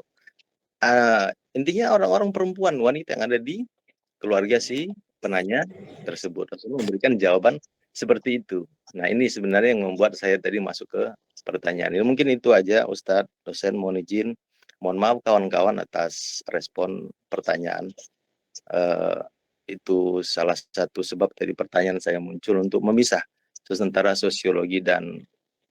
intinya orang-orang perempuan, wanita yang ada di keluarga si penanya tersebut. Rasulullah memberikan jawaban seperti itu. Nah, ini sebenarnya yang membuat saya tadi masuk ke pertanyaan ini. Mungkin itu aja, Ustadz, dosen, mohon izin. Mohon maaf kawan-kawan atas respon pertanyaan. Itu salah satu sebab dari pertanyaan saya muncul untuk memisah antara sosiologi dan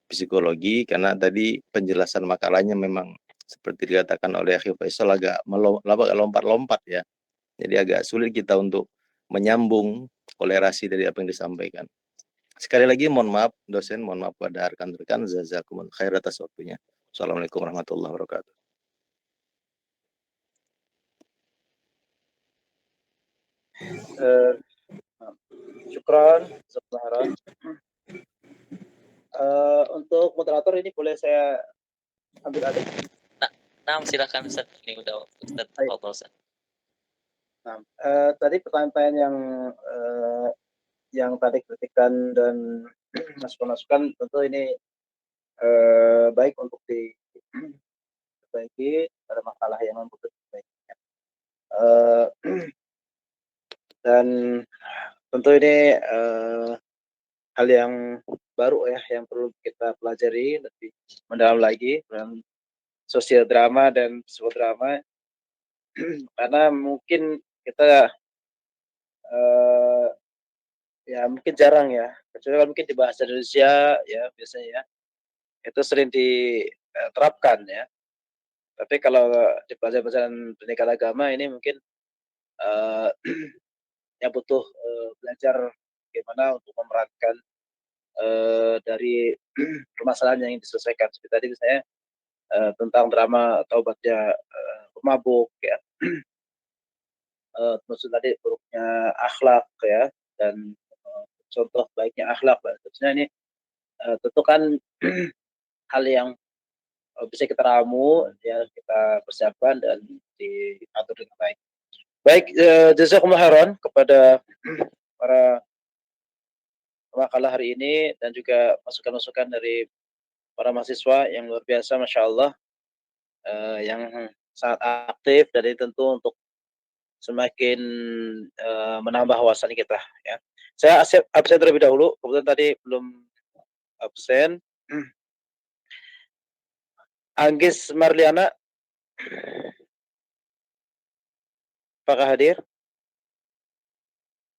psikologi, karena tadi penjelasan makalahnya memang seperti dikatakan oleh Akhi Faisal agak lompat-lompat ya. Jadi agak sulit kita untuk menyambung kolerasi dari apa yang disampaikan. Sekali lagi mohon maaf dosen, mohon maaf pada rekan-rekan, jazakumullah khair atas waktunya. Assalamualaikum warahmatullahi wabarakatuh. Syukran, Zahra. Untuk moderator ini boleh saya ambil alih? Nah, silakan Ustaz. Ini udah Ustaz. Baik. Ustaz. Nah, tadi pertanyaan yang tadi kritikan dan masukan-masukan tentu ini baik untuk diperbaiki pada makalah yang membutuhkan perbaikan. Dan tentu ini hal yang baru ya, yang perlu kita pelajari lebih mendalam lagi dalam sosial drama dan psikodrama. Karena mungkin kita ya mungkin jarang ya, kecuali mungkin di bahasa Indonesia ya biasanya ya, itu sering diterapkan ya. Tapi kalau di pelajaran pendidikan agama ini mungkin yang butuh belajar bagaimana untuk memerankan dari permasalahan yang ingin diselesaikan. Seperti tadi misalnya tentang drama taubatnya pemabuk ya, maksud tadi buruknya akhlak ya, dan contoh baiknya akhlak. Tentunya ini tentu kan hal yang bisa kita ramu, ya kita persiapkan dan diatur dengan baik. Baik, jazakumullah khairan kepada para makalah hari ini dan juga masukan-masukan dari para mahasiswa yang luar biasa, masya Allah, yang sangat aktif dan ini tentu untuk semakin menambah wawasan kita. Ya, saya absen terlebih dahulu, kebetulan tadi belum absen. Anggis Marliana, apakah hadir?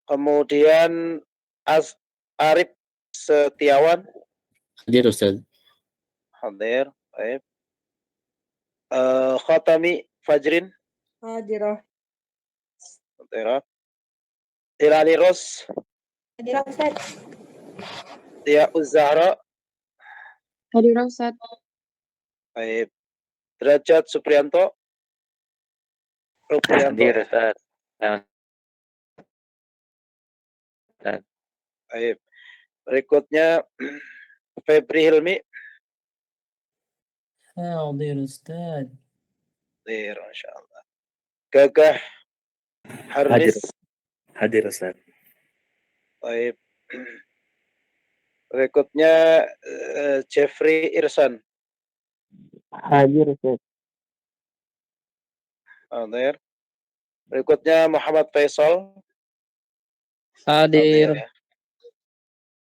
Kemudian Arif Setiawan, Hadir Ustaz. hadir. Baik. Khatami Fajrin, Hadirah. hadir. Irani Ros, Hadirah Ustaz. Tia Uzahra, Hadirah Ustaz. baik. Derajat Supriyanto, Ruprianto, Hadir Ustaz. baik. Berikutnya Febri Hilmi, Hadir Ustaz. hadir, masya Allah. Gagah Haris, Hadir Ustaz. baik. Berikutnya Jeffrey Irsan, Hadir Ustaz. hadir. Berikutnya Muhammad Faisal, Hadir. ya.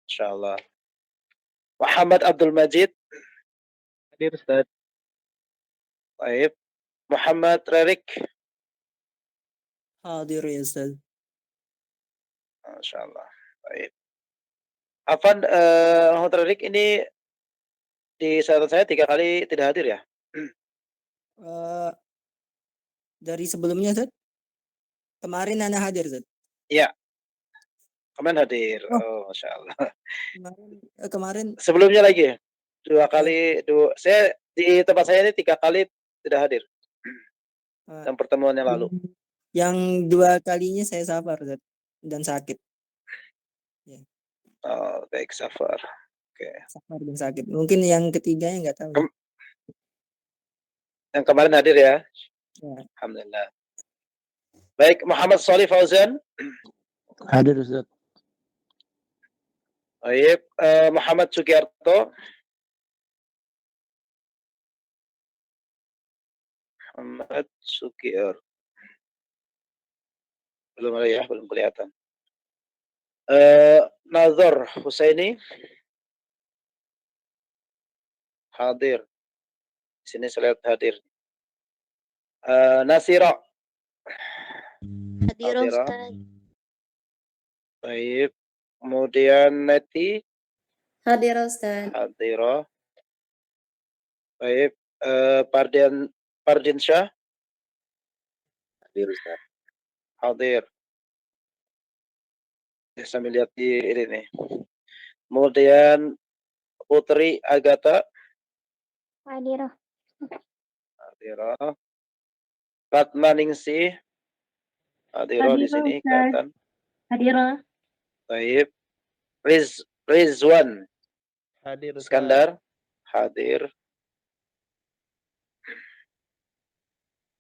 Insyaallah. Muhammad Abdul Majid, Hadir Ustaz. baik. Muhammad Rerik, Hadir ya Ustaz. insyaallah. Baik. Afan, Muhammad Rerik ini di catatan saya 3 kali tidak hadir ya? Dari sebelumnya Ustaz. Kemarin Ana hadir Ustaz. Iya. Kemarin hadir. Oh, masya Allah. Kemarin Sebelumnya lagi 2 kali, saya di tempat saya ini 3 kali tidak hadir. Dan pertemuan yang lalu. Yang 2 kalinya saya safar Ustaz, dan sakit. Oh, baik, safar. Oke. Safar dan sakit. Mungkin yang ketiganya nggak tahu. Yang kemarin hadir ya? Ya. Alhamdulillah. Baik, Muhammad Shalih Fauzan. Hadir Ustaz. Baik, Muhammad Sugiarto. Muhammad Sugiarto. Belum ada ya, belum kelihatan. Nazar Husaini. Hadir. Di sini saya lihat hadir. Nasira. Hadir Hadira. Ustaz. Baik. Kemudian Neti. Hadir Ustaz. Hadira. Baik. Pardiansyah. Hadir Ustaz. Hadir. Saya melihat di ini nih. Kemudian Putri Agatha. Hadirah. Hadira. Fatma Ningsih. Hadira di Hadirah, sini Ustaz. kelihatan. Hadirah. Baik. Rizwan Hadir Ustaz. Iskandar. Hadir.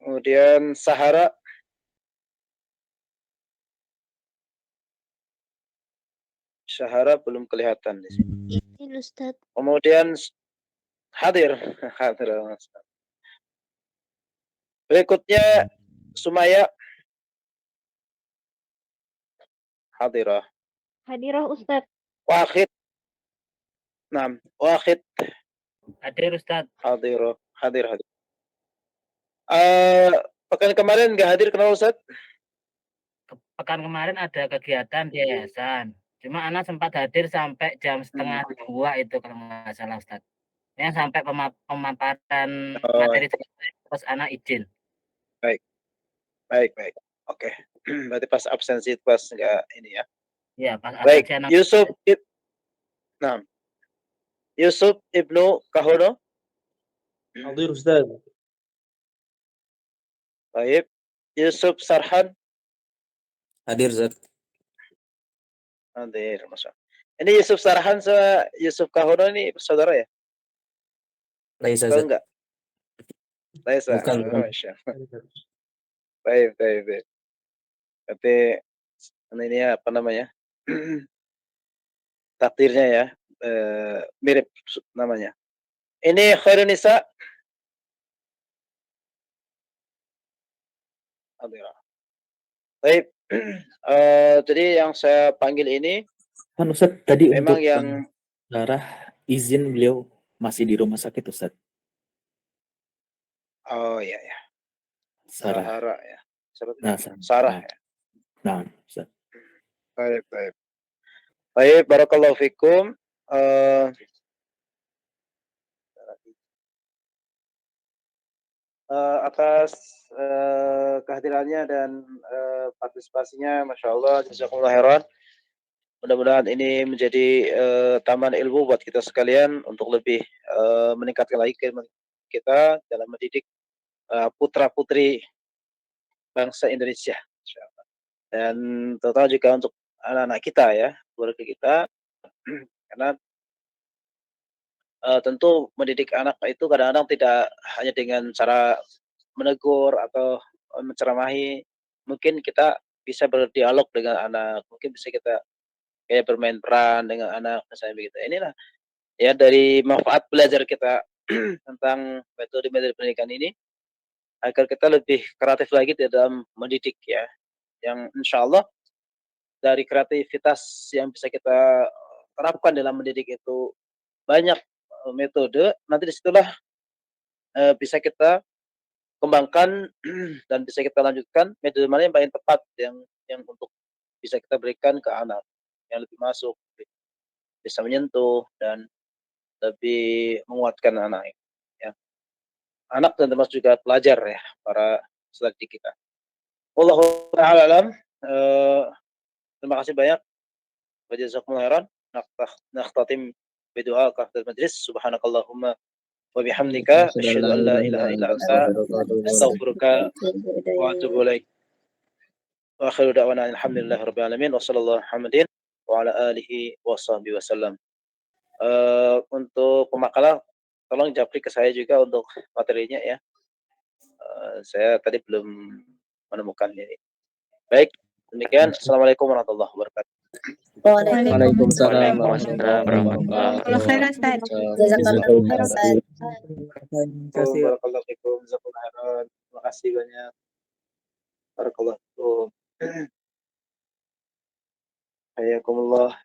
Kemudian Sahara. Sahara belum kelihatan di sini. Izin Ustaz. Kemudian hadir. Hadir. Berikutnya Sumaya. Hadirah. Hadirah Ustaz. Wahid. Nah, Wahid. Hadir Ustaz. Hadirah. Hadir. Pekan kemarin nggak hadir, kenapa Ustaz? Pekan kemarin ada kegiatan di yayasan. Cuma Ana sempat hadir sampai jam setengah 2 itu kalau nggak salah Ustaz. Yang sampai pemaparan materi terus Ana izin. Baik. Oke. Berarti pas absensi pas nggak ini ya. Iya, pas Baik, absensi Ana. Nah, Yusuf Ibnu Kahono. Hadir Ustaz. Baik. Yusuf Sarhan. Hadir Ustaz. Hadir, Mas. Ini Yusuf Sarhan sama Yusuf Kahono ini saudara ya? Laisa, Tahu Ustaz. enggak? Laisa. Bukan, Oh, bukan. Masya Allah. Baik, baik, baik. Berarti ini ya, apa namanya? Takdirnya ya, mirip namanya. Ini Khairun Nisa. Adira. Baik. Jadi yang saya panggil ini Kan Ustaz tadi memang untuk yang Sarah izin beliau masih di rumah sakit Ustaz. oh iya ya, Sarah. Sahara ya. Siapa tuh? Nah, Sarah nah, ya. nah, Ustaz. Baik, baik. Baik, barakallahu fikum. Atas kehadirannya dan partisipasinya, Masya Allah, jazakumullah khairan. Mudah-mudahan ini menjadi tambahan ilmu buat kita sekalian untuk lebih meningkatkan lagi keilmuan kita dalam mendidik putra-putri bangsa Indonesia. Insyaallah. Dan terutama juga untuk anak-anak kita ya, keluarga kita, karena tentu mendidik anak itu kadang-kadang tidak hanya dengan cara menegur atau menceramahi. Mungkin kita bisa berdialog dengan anak, mungkin bisa kita kayak bermain peran dengan anak, misalnya begitu. Inilah ya dari manfaat belajar kita tentang metode-metode pendidikan ini agar kita lebih kreatif lagi di dalam mendidik ya. Yang insya Allah dari kreativitas yang bisa kita terapkan dalam mendidik itu banyak metode, nanti disitulah bisa kita kembangkan dan bisa kita lanjutkan metode mana yang paling tepat yang untuk bisa kita berikan ke anak yang lebih masuk, bisa menyentuh dan lebih menguatkan anak ya. Anak dan termasuk juga pelajar ya, para peserta kita. Wallahu ta'ala alam. Terima kasih banyak. Wa jazakumullah khairan. Nakhtatim bidu'a kafir majlis. Subhanakallahumma wa bihamdika asyhadu an la ilaha illa anta astaghfiruka wa atubu ilaik. Wa akhiru da'wana alhamdulillahi rabbil alamin wa sallallahu Muhammadin wa ala alihi wa sahbihi wasallam. Untuk pemakalah tolong japri ke saya juga untuk materinya ya. Saya tadi belum menemukan ini. Baik, demikian. Assalamualaikum warahmatullahi wabarakatuh. Waalaikumsalam Waalaikumsalam warahmatullahi wabarakatuh. Jazakallah khairan. Terima kasih. Barakallahu fikum. Jazakumullah khairan. Terima kasih banyak. Barakallahu fikum. Hayakumullah.